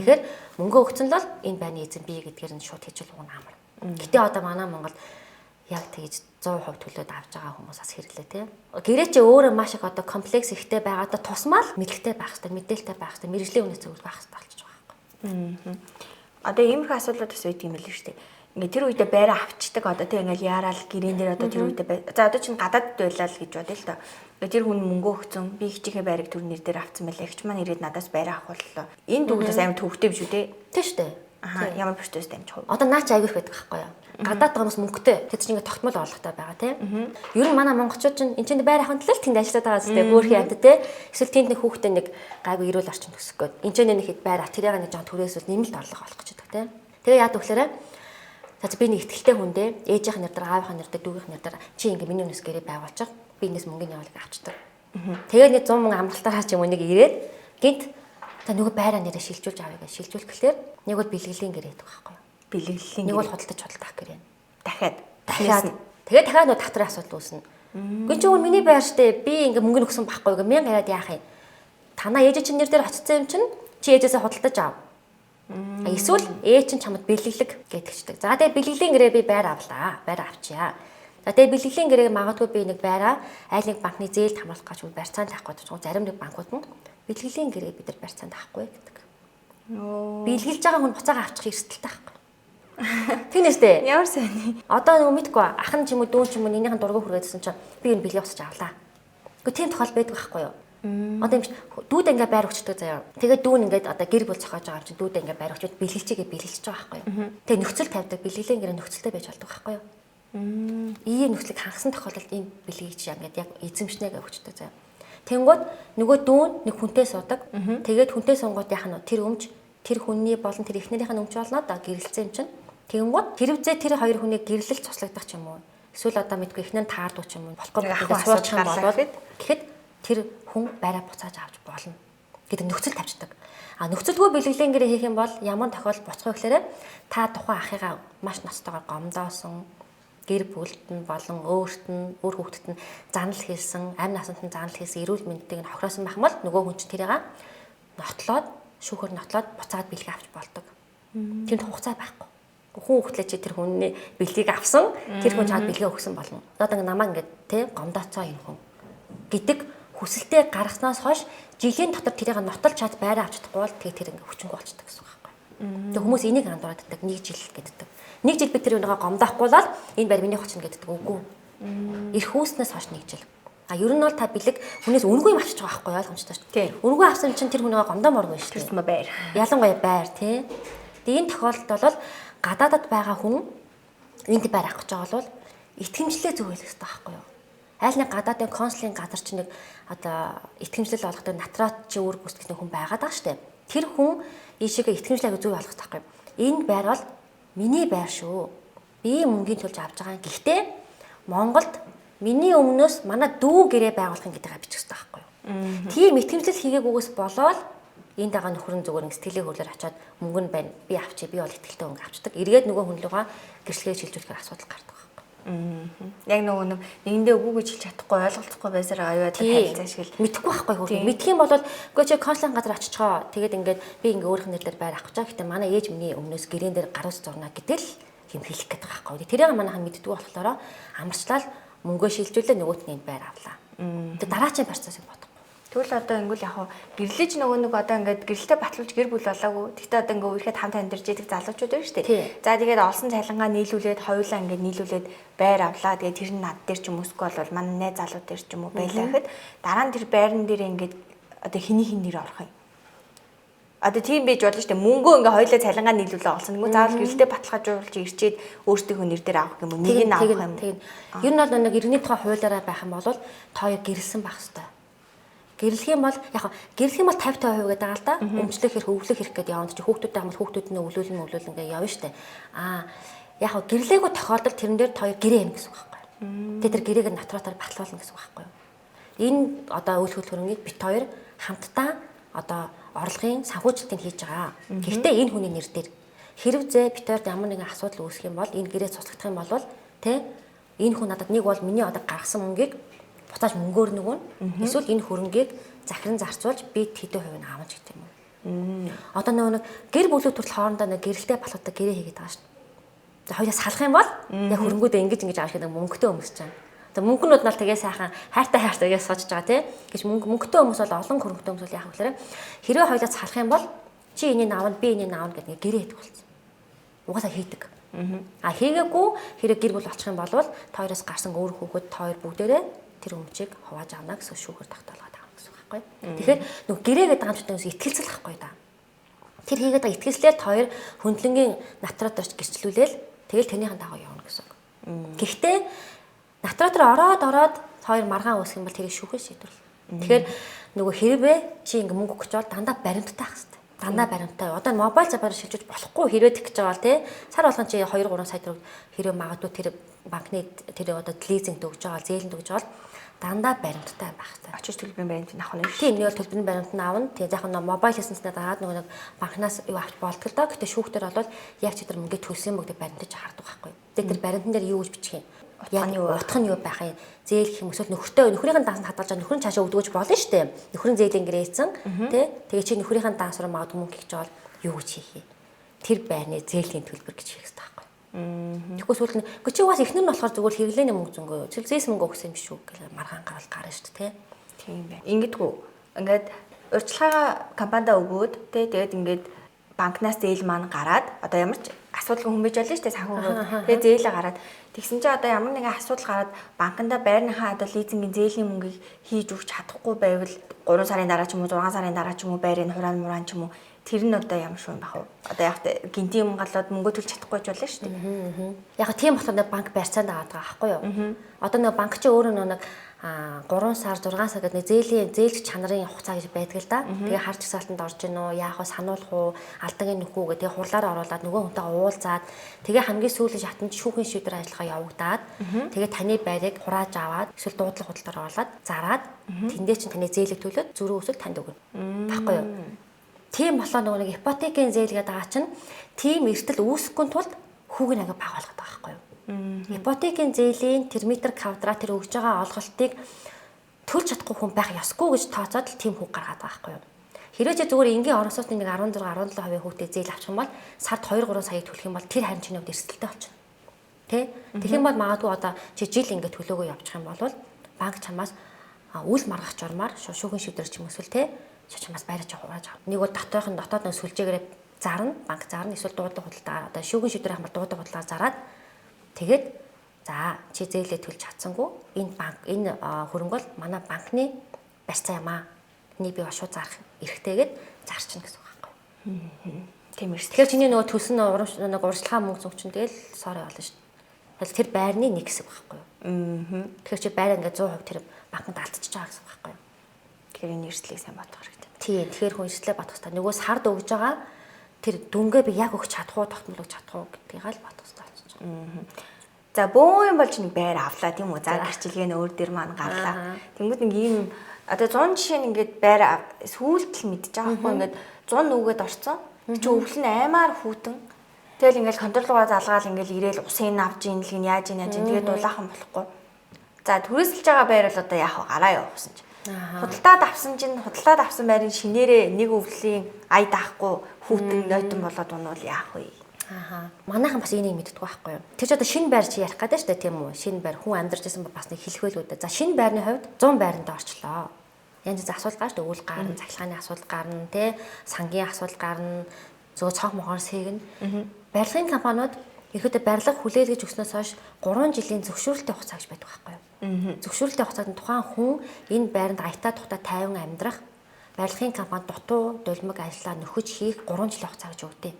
Тэгэхээр мөнгө өгсөн л энэ байны эзэн бий гэдгээр нь шууд хэлжүүлэх нь амар. Гэтэ одоо манай Монгол яг тэгж 100% төлөөд авч байгаа хүмүүс бас хэрлээ тий. Гэрээ чи өөрөө маш их одоо комплекс ихтэй байгаадаа тусмал мэдлэгтэй байх хэрэгтэй, мэдээлэлтэй байх хэрэгтэй, мэрэгжлийн үнэт зөвлөх байх хэрэгтэй болчихж байгаа байхгүй. Одоо иймэрхүү асуудлууд бас үүд юм л шүү дээ. Ингээ тэр үедээ байраа авчдаг одоо тий ингээл яарал гэрээн дээр одоо тэр үедээ за одоо чинь гадаад байлаа л гэж бодъё л доо. Тэр хүн мөнгө өгсөн би хичээхээ байрыг төр нэр дээр авсан байлаа. Игч маань ирээд надаас байраа авах боллоо. Энэ дүүгээс амар төвхтэй биш үү те? Тий шүү дээ. Ямар процесс дамжих вэ? Одоо наач аягүй их байдаг байхгүй юу? Гадаад байгаас мөнгөтэй. Тэд чинь ингээ тогтмол орлоготой байгаа тийм. Ер нь манай монголчууд чинь энэ чинь байр ахын төлөө тэнд ажиллаад байгаа зү хөөрхий амт тийм. Эсвэл тэнд нэг хүүхдээ нэг гайгүй эрүүл орчин төсөх гээд энэ чинь нэг хэд байр тэрийг нэг жоон түрээсэл нэмэлт орлого олох гэж байдаг тийм. Тэгээ яад өгөхлээрээ за би нэг ихтгэлтэй хүн дээ. Ээжийнх нэр дээр аавынх нэр дээр дүүгийнх нэр дээр чи ингээ миний үнэс гэрээ байгуулчих. Би энэс мөнгөний явуулыг авчдаг. Тэгээ нэг 100 мөнгө амралтаараа ч юм уу нэг ирээд гинт та нөгөө байраа нэрээ шилжүүлж авъя гэж шилжүүлэхлээр нэг бол бэлгэлийн гэрээ гэдэг байхгүй юу? Бэлгэлийн нэг бол худалдаж худалдах гэрээ. Дахиад тэгээд дахиад нөгөө татварын асуудал үүснэ. Гүн чи миний байр штэ би ингээ мөнгө өгсөн байхгүй гэ 1000 яриад яах юм? Танаа ээж чинь нэр дээр очсон юм чинь чи ээжээсээ худалдаж ав. Эсвэл ээж чинь чамд бэлгэлэг гэдэгчдэг. За тэгээд бэлгэлийн гэрээ би байр авлаа. Байр авчия. За тэгээд бэлгэлийн гэрээг магадгүй би нэг байраа айл нэг банкны зээлд хамруулах гэж барьцаанд авахгүй ч зарим нэг банкуд нь бэлгэлийн гэрээ бид нар барьцаанд авахгүй гэдэг. Бэлгэлж байгаа хүн буцаага авчих эрсдэлтэй байхгүй. Тэгнэс дээ. Ямар сайн. Одоо нөгөө мэдгүй ах нь ч юм уу дүүн ч юм уу нийнхэн дургу хүрээдсэн чинь би энэ бэлгээ босч авлаа. Гэхдээ тийм тохиол байдаг байхгүй юу? Одоо юм дүүд ингээ байр өгчдөг заяа. Тэгээд дүүн ингээд одоо гэр бүл зохиож байгаа юм чинь дүүд ингээ байр өгчөд бэлгэлчээгээ бэлгэлж байгаа байхгүй юу? Тэгээд нөхцөл тавьдаг бэлгэлийн гэрээ нөхцөлтэй байж болдог байхгүй юу? Ийм нөхцөлийг хангасан тохиолдолд энэ бэлгийг чи ингээд яг эзэмшнэгээ өгчдөг заяа. Тэнгууд нөгөө дүүн нэг хүнтэй суудаг. Тэгээд хүнтэй сунгууд яах нь тэр өмч тэр хүний болон тэр эхнэрийнх нь өмч болно да гэрэлцсэн юм чинь. Тэнгууд тэрвзээ тэр хоёр хүнийг гэрлэлт цуслагдах ч юм уу. Эсвэл одоо мэдгүй ихнэн таардуу ч юм уу болохгүй Ахын суулчих юм асуудал бол гэхэд тэр хүн байраа буцааж авч болно гэдэг нөхцөл тавьчихдаг. А нөхцөлгүй бэлгэлэнгээрээ хийх юм бол ямар тохиолдол боцох вэ гэхээр та тухайн ахыгаа маш ноцтойгоор гомдоосон гэр бүлд нь болон өөрт нь өөр хүүхдэд нь занал хийсэн, амь насанд нь занал хийсэн эрүүл мэндийг нь хохироосон байх юм бол нөгөө хүн чинь тэрийг нотлоод шүүхөр нотлоод буцаад бэлгээ авч болдог. Тэнд хугацаа байхгүй. Хүн хүүхдлээ чи тэр хүний бэлгийг авсан, тэр хүн чад бэлгээ өгсөн болно. Одоо ингэ намаа ингэ те гомдооцоо энэ хүн гэдэг хүсэлтэд гаргаснаас хойш жилийн дотор тэрийг нотолж чад байраа авч чадахгүй бол тэгээ тэр ингэ хүчингүй болчихдог гэсэн үг байхгүй. Тэгээ хүмүүс энийг андуурдаг 1 жил гэдэг. 1 жил би тэр өнөөгөө гомдоохгүй бол энэ байр миний хочно гэдэг үгүй. Ирэх хүүснээс хойш 1 жил. А ер нь бол та бэлэг хүнээс үнгүй юм авчиж байгаа байхгүй ойлгомжтой шүү дээ. Үнгүй авсан чинь тэр хүнээ гомдооморгүй шүү дээ. Тэрсмэ байр. Ялангуяа байр тий. Тэгээ энэ тохиолдолд бол гадаадад байгаа хүн энд байр авах гэж байгаа бол итгэмжлээ зүгээлэх хэрэгтэй байхгүй юу? Айл нэг гадаадын консулын газар чинь нэг одоо итгэмжлэл олгодог натрат чи үүрэг гүйцэтгэх хүн байгаад байгаа шүү дээ. Тэр хүн ийшээгээ итгэмжлээг зүг болгох таахгүй. Энэ байр бол миний байр шүү. Би мөнгөний төлж авч байгаа. Гэхдээ Монголд миний өмнөөс манай дүү гэрээ байгуулах гэдэг бичих хэрэгтэй байхгүй юу? Тийм итгэмжлэл хийгээгүйгээс болоод энд байгаа нөхөр нь зүгээр сэтгэлийн хөдлөөр очиод мөнгө нь байна. Би авчи, би бол итгэлтэй өнгө авчдаг. Эргээд нөгөө хүн лугаа гэрчлэгээ шилжүүлэхээр асуудал гардаг байхгүй. Яг нөгөө нэгэндээ үгүй гэж хэлж чадахгүй ойлголцохгүй байсаар аюу тайлцаа шиг л мэдхгүй байхгүй хөө. Мэдх юм бол үгүй чи консулын газар очичоо. Тэгээд ингээд би ингээ өөрийнх нь нэрээр байр авах гэж. Гэтэ манай ээж миний өмнөөс гэрээн дээр гаруус зурна гэдэг л юм хэлэх гээд байгаа байхгүй. Тэрийг манайхан мэддэггүй болохоор амарчлал мөнгөө шилжүүлээ нөгөөтний байр авлаа. Тэгээд дараачийн процессыг бодох. Тэгвэл одоо ингүүл яг гэрлэж нөгөө нэг одоо ингээд гэрэлтэй батлуулж гэр бүл болоогүй. Тэгтээ одоо ингээ үерхэд хамт амьдарч идэг залуучууд байна шүү дээ. За тэгээд олсон цалингаа нийлүүлээд хоёулаа ингээд нийлүүлээд байр авлаа. Тэгээд тэр нь над дээр ч юм уусгүй бол манай найз залуу дээр ч юм уу байлаа гэхэд дараа нь тэр байран дээр ингээд одоо хин нэр орох юм. Одоо тийм байж болно шүү дээ. Мөнгөө ингээ хоёулаа цалингаа нийлүүлээ олсон. Нөгөө заавал гэрэлтэй баталгаажуулж ирчээд өөртөөхөө нэр дээр авах юм уу? Нэг нь авах юм. Ер нь бол нэг иргэний тухай хуулиараа байх юм бол тоо гэрэлсэн байх хэрэгтэй. Гэрлэх юм бол яг гэрлэх юм бол 50% гэдэг байгаа л да. Өмчлөх хэрэг, өвлөх хэрэг гэдэг яванд чи хүүхдүүд байгаа бол хүүхдүүд нь өвлүүлэн ингээ явна штэ. Яг гэрлээгүй тохиолдолд тэрэн дээр тоо гэрээ юм гэсэн үг байхгүй. Тэгээ тэр гэрээг нь натратаар батлуулна гэсэн үг байхгүй. Энэ одоо үйл хөдлөлтөнийг бит хоёр хамтдаа одоо орлогын санхүүжилтийг хийж байгаа. Гэхдээ энэ хүний нэр дээр хэрвээ бит хоёрт ямар нэгэн асуудал үүсэх юм бол энэ гэрээ цуцлагдах юм бол тэ энэ хүн надад нэг бол миний одоо гаргасан мөнгийг буцааж мөнгөөр нөгөө эсвэл энэ хөрөнгийг захиран зарцуулж би тэдэн хувийг нь авах гэдэг юм уу. Одоо нэг гэр бүлүүд төрөл хоорондоо нэг гэрэлтэй балуутай гэрээ хийгээд байгаа шүү дээ. За хоёулаа салах юм бол яг хөрөнгүүдээ ингэж авах гэдэг мөнгөтэй өмсөж байгаа. За мөнгөнүүд нь л тэгээ сайхан хайртай гэж сочж байгаа тий. Гэж мөнгөтэй өмс бол олон хөрөнгөтэй өмс бол яах вэ гэхээр хэрвээ хоёулаа салах юм бол чи энийг аавна би энийг аавна гэдэг гэрээ хийдэг болсон. Угаасаа хийдэг. Хийгээгүй хэрэг гэр бүл олчих юм бол та хоёроос гарсан өөр хүүхэд та хоёр бүгдээрээ тэр өмчийг хувааж авна гэсэн шүүхэр тогтоолгоод байгаа гэсэн үг байхгүй. Тэгэхээр нөгөө гэрээ гэдэг хамтдаас итгэлцэл байхгүй да. Тэр хийгээд байгаа итгэлслээр та хоёр хөндлөнгийн натратарч гэрчлүүлээл тэгэл тэрнийхэн дагуу явна гэсэн үг. Гэхдээ натратар ороод та хоёр маргаан үүсэх юм бол тэрийг шүүхээ шийдвэрлэ. Тэгэхээр нөгөө хэрвээ чи ингээ мөнгө өгч бол дандаа баримттай ах хэрэгтэй. Дандаа баримттай. Одоо мобайл забаар шилжүүлж болохгүй хэрвээ тэгж байгаа бол тий сар болгон чи 2-3 сая төгрөг хэрвээ магадгүй тэр банкны тэр одоо лизинг өгж байгаа, зээлэнд өгж байгаа дандаа баримттай байх хэрэгтэй. Очиж төлбөрийн баримтыг авах нь. Тийм нэг бол төлбөрийн баримт нь аавна. Тэгээ яг нь мобайл лайсенснээ дагаад нөгөө нэг банкнаас юу авч болдог л доо. Гэтэ шүүхтэр бол яг ч тэр мөнгө төлсөн мөнгөд баримтаж хардаг байхгүй. Тэгээ тэр баримтан дээр юу гэж бичих юм? Утга нь юу байх юм? Зээл гэх юм эсвэл нөхрийнхэн даасанд хадгалж нөхөр нь цаашаа өгдөгч болно шүү дээ. Нөхрийн зээлийн гэрээсэн тий. Тэгээ чи нөхрийнхэн даас руу магадгүй мөнгө хийж жаавал юу гэж хийх юм? Тэр байрны зээлийн төлбөр гэж хийх хэрэгтэй байхгүй. Тэгэхгүй сүүл нь чи угаас ихнэр нь болохоор зүгээр хэрэглээний мөнгө зөнгөө зээс мөнгө өгсөн юм шүү гэх маргаан гарал гарна шүү дээ тий. Тийм бай. Ингэдэггүй. Ингээд урьдчилгаага компанидаа өгөөд тэгээд ингээд банкнаас зээл маань гараад одоо ямар ч асуудал хүмбэж болно шүү дээ санхүүгөө. Тэгээд зээлээ гараад тэгсэн чинь одоо ямар нэгэн асуудал гараад банкнда байрныхаа одоо лизингийн зээлийн мөнгийг хийж өгч чадахгүй байвал 3 сарын дараа ч юм уу 6 сарын дараа ч юм уу байрын хураан мурaan ч юм уу тэр нь одоо ямар шүү юм бах вэ? Одоо яг гинтийн юм галууд мөнгө төлж чадахгүй ч болно шүү дээ. Яг тийм болохоор банк барьцаанд аваад байгаа байхгүй юу? Одоо нэг банк чи өөрөө нэг 3 сар 6 сар гэдэг нэг зээлч чанарын хугацаа гэж байдаг л да. Тэгээ харж гисалтанд орж ийн үү, яах вэ, сануулах уу, алдангийн нөхөө гэдэг тэгээ хурлаараа оруулаад нөгөө хүнтэйгээ уулзаад тэгээ хамгийн сүүлийн шатанд шүүхийн шийдвэр ажиллагаа явагдаад тэгээ таны байрыг хурааж аваад эсвэл дуудлага худалдаар оруулаад зараад тэндээ чинь таны зээлийг төлөөд зөрүү өсөл танд өгнө. Баггүй юу? Тийм болохоор нөгөө нэг ипотекийн зээл гэдэг байгаа чинь тийм эрсдэл үүсэхгүй тулд хүүг нэг баг болгоод байгаа байхгүй юу? Ипотекийн зээлийн терметр квадрат тэр өгж байгаа олголтыг төлж чадахгүй хүн байх ёсгүй гэж тооцоод л тийм хүүг гаргаад байгаа байхгүй юу? Хэрвээ чи зүгээр энгийн орон сууцны нэг 16-17% хүүтэй зээл авчих юм бол сард 2-3 саяг төлөх юм бол тэр харин чиний хувьд эрсдэлтэй болчихно. Тэ? Тэгэх юм бол магадгүй одоо чи жил ингээд төлөөгөө явуучих юм бол банк чамаас үл маргах журмаар шүүхийн шийдвэр ч юм эсвэл тэ чамаас байраж хурааж авах. Нэг бол дотоод нэг сүлжээгээрээ зарна, банк зарна, эсвэл дуудлага худалдаа одоо шүүхийн шийдвэр хамаар дуудлага худалдаа зараад тэгээд за чи зээлээ төлж чадсангүй энэ хөрөнгө бол манай банкны барьцаа юм аа. Энийг би шууд зарах эрхтэйгээд зарчна гэсэн үг байхгүй. Тийм ээ. Тэгэхээр чиний нөгөө төлсөн нэг урьдчилгаа мөнгө зөвчөн тэгэл сорой болно шүү дээ. Тэгэхээр тэр байрны нэг хэсэг байхгүй юу? Тэгэхээр чи байраа ингээд 100% тэр банкнд алдчихж байгаа гэсэн үг байхгүй юу? Тэгэхээр энэ эрсдлийг сайн бодох хэрэгтэй. Тийм. Тэгэхээр хүн эрсдлээ бодох хэрэгтэй. Нөгөө сард өгж байгаа тэр дүнгээ би яг өгч чадах уу, тогтмол өгч чадах уу гэдгийг л бодох хэрэгтэй болчихж байгаа. За бөө юм бол чи нэг байр авлаа тийм үү? За гэрчлэгээ нь өөр дээр маань гарлаа. Тэнгүүд нэг ийм одоо 100 жишээ нь ингээд байр сүүлд л мэдчихэж байгаа хгүй ингээд 100 нүгэд орцсон. Чи өвлөн аймаар хүүтэн. Тэгэл ингээд контролгоо залгаал ингээд ирээл усын авж ийн л гин яаж тэгээд дулаахан болохгүй. За түрээсэлж байгаа байр бол одоо яах вэ? Гараа явуулсан чи. Худалдаад авсан байрын шинээрээ нэг өвлийн ая даахгүй хүүтэн нойтон болоод унвал яах вэ? Манайхан бас энийг мэддэг байхгүй юу? Тэр ч одоо шинэ байр чи ярих гэдэг шүү дээ тийм үү? Шинэ байр хүн амьдарч байсан бас нэг хэлэх байлгүй дээ. За шинэ байрны хувьд 100 байранд орчлоо. Янз бүрийн асуудал гарч өвөл гарна, цахилгааны асуудал гарна, тэ сангийн асуудал гарна, зөө цог могоор сэгнэ. Барилгын компаниуд ерөөдөө барилга хүлээлгэж өгснөөс хойш 3 жилийн зөвшөөрлөлтөй хугацаа гэж байдаг байхгүй юу? Зөвшөөрлөлтөй хугацаанд тухайн хүн энэ байранд аятаа тухтай тайван амьдрах барилгын компани дутуу дулмаг ажиллаа нөхөж хийх 3 жилийн хугацаа гэж өгдөө.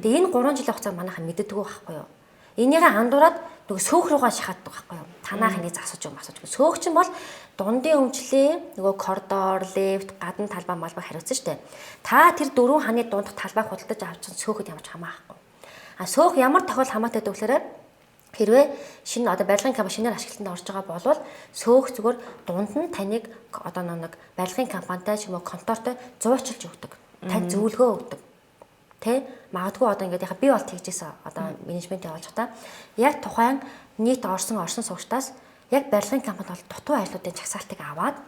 Тэгээ энэ 3 жилийн хугацааг манайхан мэддэг байхгүй юу? Энийгээ андуураад нөгөө сөөх руугаа шахааддаг байхгүй юу? Танаа хэний засаж юм асууж. Сөөх чинь бол дундын өмчлөө нөгөө коридор, лифт, гадна талбай малбай хариуцсан шүү дээ. Та тэр 4 ханы дундх талбайг худалдаж авчихсан сөөхөд ямарч хамаахгүй. Сөөх ямар тохиол хамаатай гэхээр хэрвээ шинэ одоо барилгын компани шинээр ашиглалтанд орж байгаа бол сөөх зүгээр дунд нь таныг одоо нэг барилгын компанитай ч юм уу контортой зуучилж өгдөг. Тань зөвлөгөө өгдөг. Тэ магадгүй одоо ингээд яха би бол тэгжсэн одоо менежментийн олж та яг тухайн нийт орсон суугчдаас яг барилгын компани бол дутуу ажлуудын чагсаалтыг аваад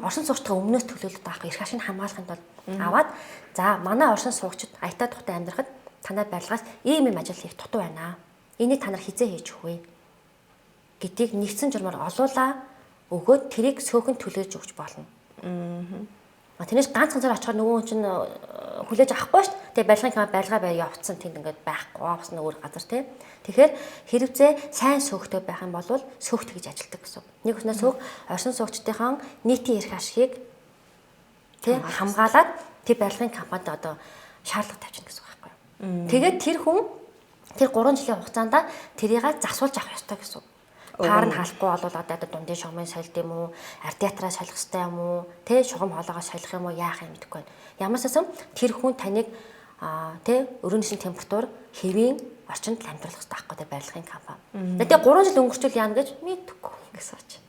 орсон суугчдаа өмнөөс төлөвлөлт авах эрх ашиг хамгаалахын тулд аваад за манай орсон суугчид аятаа тухтай амьдрахад танай барилгаас ийм ажил хийх дутуу байна. Энийг та нар хизээ хийж өгөх вэ гэдгийг нэгдсэн журмаар олуулаа өгөөд тэрийг сөөхөнд төлөөж өгч болно. Тэрнээс ганц ганцаар очихоор нөгөө хүн чинь хүлээж авахгүй шүү дээ. Тэгээ барилгын компани барилгаа бай явцсан тэнд ингээд байхгүй бас өөр газар тий. Тэгэхээр хэрэгцээ сайн сөөхтэй байх юм бол сөөхт гэж ажилтдаг гэсэн. Нэг хүснээ сөөх орсон суугчдынхаа нийтийн эрх ашигыг тий хамгаалаад тэр барилгын компанид одоо шаардлага тавьчихна гэсэн үг байхгүй юу. Тэгээд тэр хүн тэр 3 жилийн хугацаанд тэрийг засуулж авах ёстой гэсэн үг. Таар нь халахгүй бол одоо дундын шугамын солилт юм уу, радиатораа солих хэрэгтэй юм уу, тэ шугам хоолоогоо солих юм уу, яах юм мэдэхгүй байна. Ямаасаас тэр хүн таныг тэ өрөөний температур хэвийн орчинд амьдрах хэрэгтэй байхгүй тэ барилгын компани. Тэгээ 3 жил өнгөрчүүл яана гэж мэдэхгүй гэсэн үг.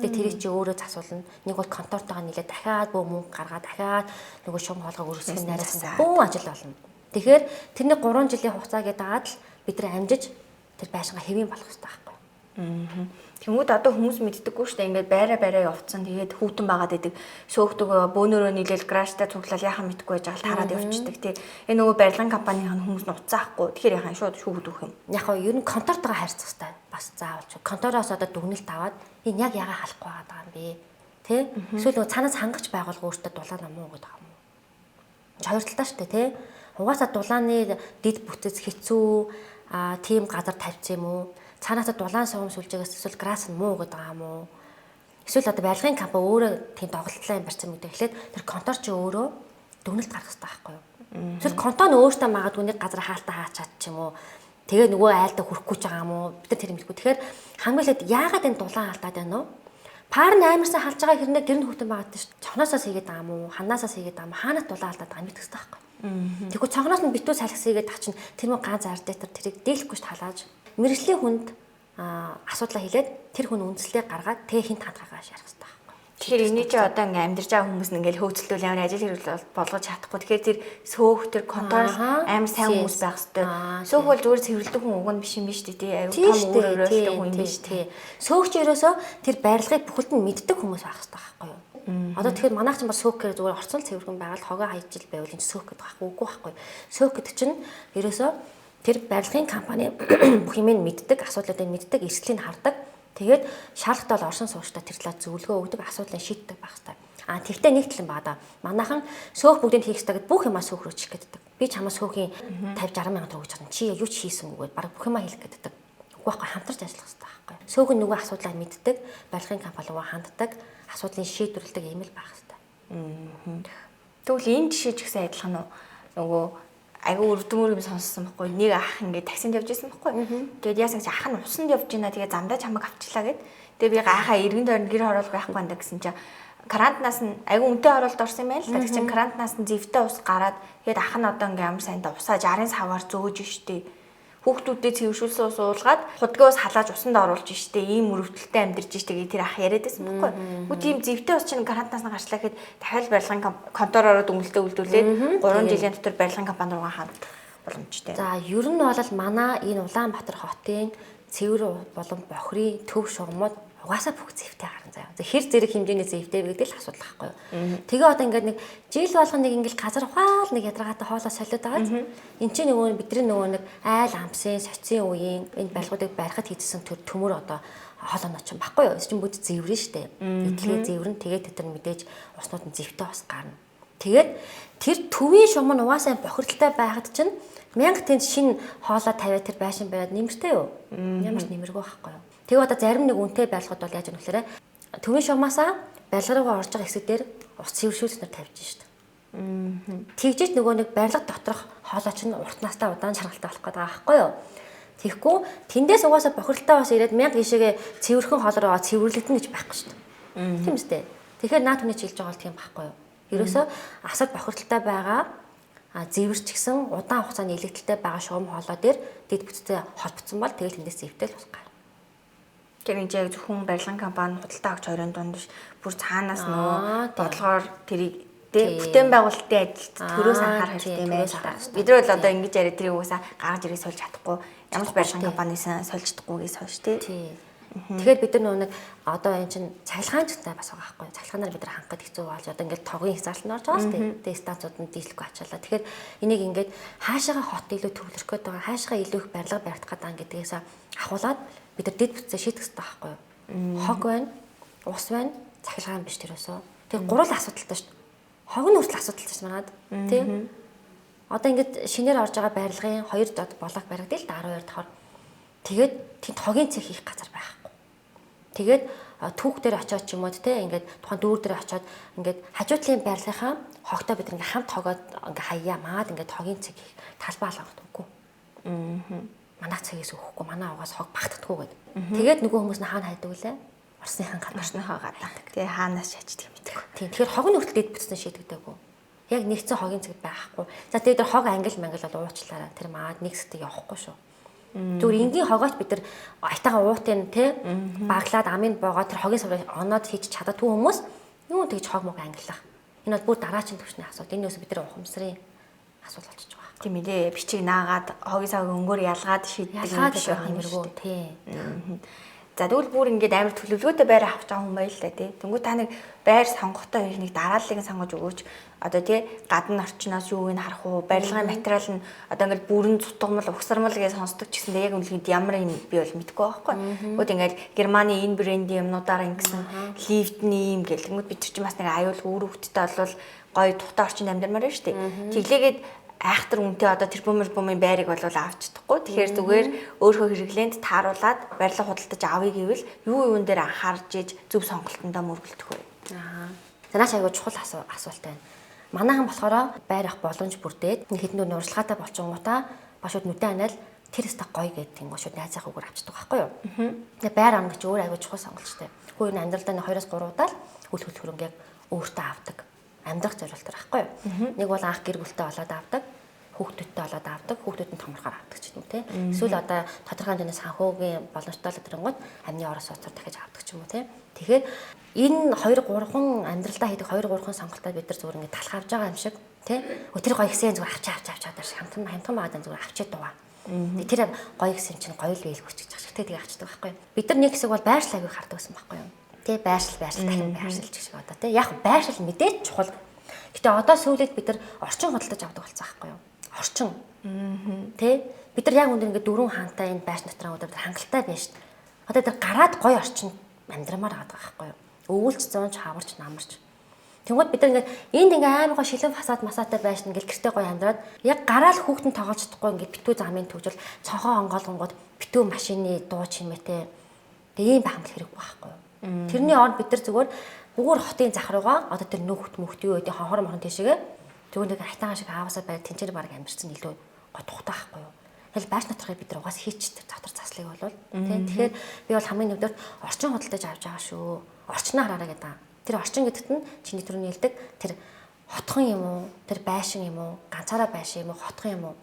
Тэгээ тэрийг чи өөрөө засуулна. Нэг бол контортойгоо нийлээ дахиад бөө мөнгө гаргаад дахиад нөгөө шугам хоолоогоо өргөсгөх найрсан бөө ажил болно. Тэгэхээр тэрний 3 жилийн хугацаа гэдэг аад л бид нар амжиж тэр байшингаа хэвийн болох хэрэгтэй байхгүй. Тэнгүүд одоо хүмүүс мэддэггүй шүү дээ. Ингээд байраа явцсан. Тэгээд хүүтэн байгаад идэг. Сөөхдөг бөөнөрөө нийлээл гаражтай цуглал яхаа мэдгүй байж байгаа тараад явчихдаг тий. Энэ нөгөө барилгын компанийн хүмүүс нь уцаахгүй. Тэгэхээр яхаа шууд шүүгд өгөх юм. Яг нь ер нь контортойгоо харьцах хэрэгтэй. Бас заавалч. Контороос одоо дүгнэлт аваад энэ яг ягаа халахгүй байгаа юм бэ? Тэ? Эсвэл нөгөө цаанаас хангаж байгуулга өөртөө дулаан амуу гэдэг юм уу? Хоёр талтай шүү дээ тий. Угаасаа дулааны дид бүтэц хэцүү тийм газар тавьчих юм уу? Цаанаас дулаан сувам сүлжээгээс эсвэл грасс нь муу гэдэг юм уу? Эсвэл одоо барилгын компани өөрөө тийм доголдлоо юм барьсан гэдэг эхлээд тэр контор чи өөрөө дүгнэлт гаргах хэрэгтэй байхгүй юу? Эсвэл контор нь өөртөө магадгүй нэг газар хаалтаа хаач чадчих юм уу? Тэгээ нөгөө айлдаа хүрхгүй ч байгаа юм уу? Бид нар тэр мэдгүй. Тэгэхээр хамгийн ихэд яагаад энэ дулаан алдаад байна вэ? Паар нь амарсан халж байгаа хэрнээ гэр нь хүүтэн байгаад шүү. Цонхноосоос хийгээд байгаа юм уу? Ханаасаас хийгээд байгаа юм уу? Хаанаас дулаа алдаад байгаа юм гэдэгс таахгүй. Тэгвэл цонхноос нь битүү салхис хийгээд ах чинь тэр мөн ганц ардитер тэрийг дийлэхгүй шүү халааж. Мэргэжлийн хүнд асуудлаа хэлээд тэр хүн үндслээ гаргаад тэг хинт хандгаагаа шарах хэрэгтэй байхгүй. Тэгэхээр энийг чи одоо ингээм амьдарч байгаа хүмүүс нь ингээл хөөцөлтөл ямар ажил хэрэгэл болгож чадахгүй. Тэгэхээр тэр сөөх тэр контрол амар сайн хүмүүс байх хэрэгтэй. Сөөх бол зүгээр цэвэрлдэг хүн уг нь биш юм биш тий. Аюу том өөр өөрөөлтэй хүн юм биш тий. Сөөх ч ерөөсөө тэр барилгыг бүхэлд нь мэддэг хүмүүс байх хэрэгтэй байхгүй юу? Одоо тэгэхээр манайх ч бас сөөх гэхээр зүгээр орцол цэвэрхэн байгаад хогоо хайжил байвал энэ сөөх гэдэг байхгүй үгүй байхгүй. Сөөх гэдэг чинь ерөөсөө тэр барилгын компани бүх юмыг мэддэг, асуудлуудыг мэддэг, эрсдлийг хардаг. Тэгээд шаардлагатай бол оршин суугчдаа тэр талаар зөвлөгөө өгдөг, асуудлыг шийддэг байх хэрэгтэй. Тэгтээ нэг тал юм байна да. Манайхан сөөх бүгдийг хийх хэрэгтэй гэд бүх юмаа сөөх рүү чих гэдэг. Би чамаас сөөхийн 50-60 мянга төгрөг гэж байна. Чи юу ч хийсэнгүй гэд баг бүх юмаа хийх гэдэг. Үгүй байхгүй хамтарч ажиллах хэрэгтэй байхгүй. Сөөх нь нөгөө асуудлаа мэддэг, барилгын компани руу ханддаг, асуудлыг шийдвэрлэдэг юм л байх хэрэгтэй. Тэгвэл энэ жишээ ч гэсэн адилхан уу? Нөгөө айгүй өрдмөр юм сонссон байхгүй. Нэг ах ингээд таксинд явж исэн байхгүй. Тэгээд яасан гэж ах нь усанд явж байна. Тэгээд замдаа чамайг авчлаа гэд. Тэгээд би ахаа эргэн тойронд гэр хороол байхгүй байна гэсэн чинь карантинаас нь айгүй үнэтэй хороолд орсон юм байна л та. Тэгсэн чинь карантинаас нь зэвтэй ус гараад тэгээд ах нь одоо ингээм амар сайнта усаа 60 саваар зөөж штэ. Хүүхдүүдэд цэвэршүүлсэн ус уулгаад худгийн ус халааж усанд оруулж штэ. Ийм өрөвдөлтөй амьдарч штэ гэж тэр ах яриад байсан байхгүй. Хүү тийм зэвтэй ус чинь карантинаас нь гарчлаа гэхэд дахиад барилгын контороор дүнэлтээ үлдүүлээд 3 жилийн дотор барилгын компани руугаа ханд боломжтой. За ер нь бол манай энэ Улаанбаатар хотын цэвэр болон бохирын төв шугамуд угаасаа бүх зэвтэй гарна заяа. Хэр зэрэг хэмжээний зэвтэй вэ гэдэг л асуудал байхгүй юу. Тэгээ одоо ингээд нэг жил болгоно нэг ингээд газар ухаал нэг ядаргаатай хоолоо солиод байгаа. Энд чинь нөгөө бидний нөгөө нэг айл амсын соцын үеийн энэ барилгуудыг барихад хийжсэн төр төмөр одоо хоолойноо ч баггүй юу. Чинь бүгд зэврэн штэ. Эдлээ зэврэн тэгээд тэр мэдээж уснууд нь зэвтэй бас гарна. Тэгээд тэр төвийн шугам нь угаасаа бохирдолтой байхад чинь 1000 тэнд шинэ хоолоо тавиад тэр байшин байгаад нэмэртэй юу? Ямар ч нэмэргүй байхгүй юу. Тэгээ одоо зарим нэг үнэтэй барилгад бол яаж юм гэхээр төвийн шугамаасаа барилга руу орж байгаа хэсэг дээр ус цэвэршүүлснээр тавьж штэ. Тэгжиж нөгөө нэг барилга доторх хоолой чинь урт настай удаан жаргалтай болох гэдэг байхгүй юу? Тэгэхгүй тэндээс угаасаа бохирдолтой бас ирээд 1000 гişэгээ цэвэрхэн хоол руугаа цэвэрлэгдэн гэж байхгүй штэ. Тийм үстэй. Тэгэхээр наад хүний хэлж байгаа бол тийм байхгүй юу? Ерөөсөө асар бохирдолтой байгаа зэвэрч гисэн удаан хугацааны илэгдэлтэй байгаа шугам хоолой дээр дэд бүтцтэй холбогдсон бол тэгэл тэндээс зэвтэл бас гарна. Тэр энэ яг зөвхөн барилгын компани худалдаа авч хоёрын дунд биш бүр цаанаас нөгөө бодлогоор тэрийг бүтээн байгуулалтын ажилд төрөөс анхаарах хэрэгтэй юм байна. Бид нар бол одоо ингэж яриад тэрийг угаасаа гаргаж ирээ сольж чадахгүй ямар ч барилгын компанисан сольж чадахгүйгээс хойш тий. Тэгэхээр бид нар нэг одоо энэ чинь цахилгаанчтай бас байгаа байхгүй. Цахилгаанаар бид нар хангахад хэцүү болж одоо ингээд тогийн хязгаарлалт нь орж байгаа шүү дээ. Тэгээ станцууд нь дийлэхгүй ачаалаа. Тэгэхээр энийг ингээд хаашаага хот илүү төвлөрөх гээд байгаа, хаашаага илүү их барилга баригдах гээд байгаа гэдгээс ахуулаад бид нар дэд бүтцээ шийдэх хэрэгтэй байхгүй юу? Хог байна, ус байна, цахилгаан биш тэрөөсөө. Тэгээ гурван асуудалтай шүү дээ. Хог нь хүртэл асуудалтай шүү манад. Тий. Одоо ингээд шинээр орж байгаа барилгын 2 болог баригдъя л да 12 дахор. Тэгээд тэнд хогийн цэг хийх газар байхгүй. Тэгээд түүх дээр очиод ч юм уу те ингээд тухайн дүүр дээр очиод ингээд хажуу талын барилгынхаа хогтой бид ингээд хамт хогоод ингээд хаяа маад ингээд хогийн цэг хийх талбай алгах үгүй. Манай цэгээс өгөхгүй манай угаас хог багтдаггүй гэдэг. Тэгээд нөгөө хүмүүс нь хаана хайдаг вүлээ? Орсныхан гадаа. Тэгээ хаанаас шачдаг юм бэ? Тийм. Тэгэхээр хог нь хүртэл дэд бүтцэн шийдэгдээгүй. Яг нэгцэн хогийн цэг байхгүй. За тэгээд тэр хог ангил мангил бол уучлаарай. Тэр маад нэг сэтг явахгүй шүү. Зүгээр энгийн хогооч бид нар айтаага уутын те баглаад амын боогоо тэр хогийн саврыг оноод хийж чаддгүй хүмүүс юу тэгж хог мог ангилах. Энэ бол бүр дараагийн төвчний асуудал. Энэ юус бид нар ухамсарын асуудал болчихж байгаа. Тийм ээ бичиг наагаад хогийн савыг өнгөөр ялгаад шийддэг юм биш байх юмэргүй тий. За тэгвэл бүр ингээд амар төлөвлөгөөтэй байр авч байгаа хүн байл л да тий. Тэнгүү та нэг байр сонгохдоо нэг дарааллыг сонгож өгөөч. Одоо тий гадны орчноос юу вэ харах уу? Барилгын материал нь одоо ингээд бүрэн цутгамал, угсармал гэж сонсдог ч гэсэн яг үнэлгээд ямар юм би бол мэдэхгүй байхгүй. Тэгвэл ингээд Германы энэ брендийн юмнуудаар ингэсэн лифтний юм гэл. Тэнгүүд бид ч бас нэг аюул үр хөвгттэй болвол гоё тухтай орчинд амьдармаар байна шүү дээ. Тэглээгээд айхтар үнтэй одоо тэр бумын байрыг бол авч чадахгүй. Тэгэхээр зүгээр өөрөө хэрэглээнд тааруулаад барилга худалдаж авъя гэвэл юу юун дээр анхаарж иж зөв сонголтондоо мөргөлдөх вэ? За нааш аягүй чухал асуулт байна. Манайхан болохоор байр авах боломж бүрдээд нэг хэдэн дөрөв урьдчилгаатай болчихгоотаа башууд нүдэн анаал тэр өстө гоё гэдэг юм шууд найзынхаа үгээр авчдаг байхгүй юу. Тэгээ байр орно гэж өөр аягүй чухал сонголттой. Хөө энэ амьдралдаа 2-3 удаа л үл хөрөнгө өөртөө авдаг. Амьдрах зорилтоор байхгүй юу. Нэг бол анх гэр бүлтэй болоод авдаг. Хүүхдүүдтэй болоод авдаг, хүүхдүүд нь томрохоор авдаг ч юм уу те. Эсвэл одоо тодорхой хэмжээний санхүүгийн боломжтой л тэрнгууд амны орос соцор дахиж авдаг ч юм уу те. Тэгэхээр энэ 2-3 амьдралдаа хийдэг 2-3 сонголтоо бид нар зүгээр ингэ талх авж байгаа юм шиг те. Тэр гоё ихсэн зүгээр авчаа даа хамтан маадаа зүгээр авчиад байгаа. Тэр гоё ихсэн чинь гоё л биел хүчиж байгаа шиг те тийг авчдаг байхгүй юу. Бид нар нэг хэсэг бол байршил аягүй хардаг гэсэн байхгүй юу. Тэ байршил дахин байршилж гэх шиг одоо те. Яг байршил мэдээж чухал. Гэтэ одоо сүүлд бид нар орчин худалдаж авдаг болсон байхгүй юу. Орчин. Тэ бид нар яг өндөр ингээд 4 хаантай энэ байшин дотроо өдөр хангалттай байна шүү дээ. Одоо тэр гараад гоё орчин амьдрамаар байгаа байхгүй юу. Өвөлч зуунч хаварч намарч. Тэгвэл бид нар ингээд энд ингээ амар гоё шилэн фасад масаатай байшин ингээл гэртээ гоё амьдраад яг гараал хүүхдэн тоглож чадахгүй ингээд битүү замын төвжил цонхоо онгоолгонгод битүү машины дуу чимээтэй ийм бахамл хэрэггүй байхгүй юу. Тэрний оронд бид нар зүгээр бүр хотын зах руугаа одоо тэр нөхөт мөхт юу гэдэг хонхор морхон тийшээгээ зүгээр нэг хайтагаа шиг аавасаа байр тэнцээр баг амьдсан илүү гой тухтай байхгүй юу. Тэгэл байш натрахыг бид нар угаас хийчтэй дотор заслыг болвол тийм. Тэгэхээр би бол хамгийн нэгдүгээр орчин худалдаж авч байгаа шүү. Орчноо хараарай гэдэг. Тэр орчин гэдэгт нь чиний түрүүний хэлдэг тэр хотхон юм уу, тэр байшин юм уу, ганцаараа байшин юм уу, хотхон юм уу.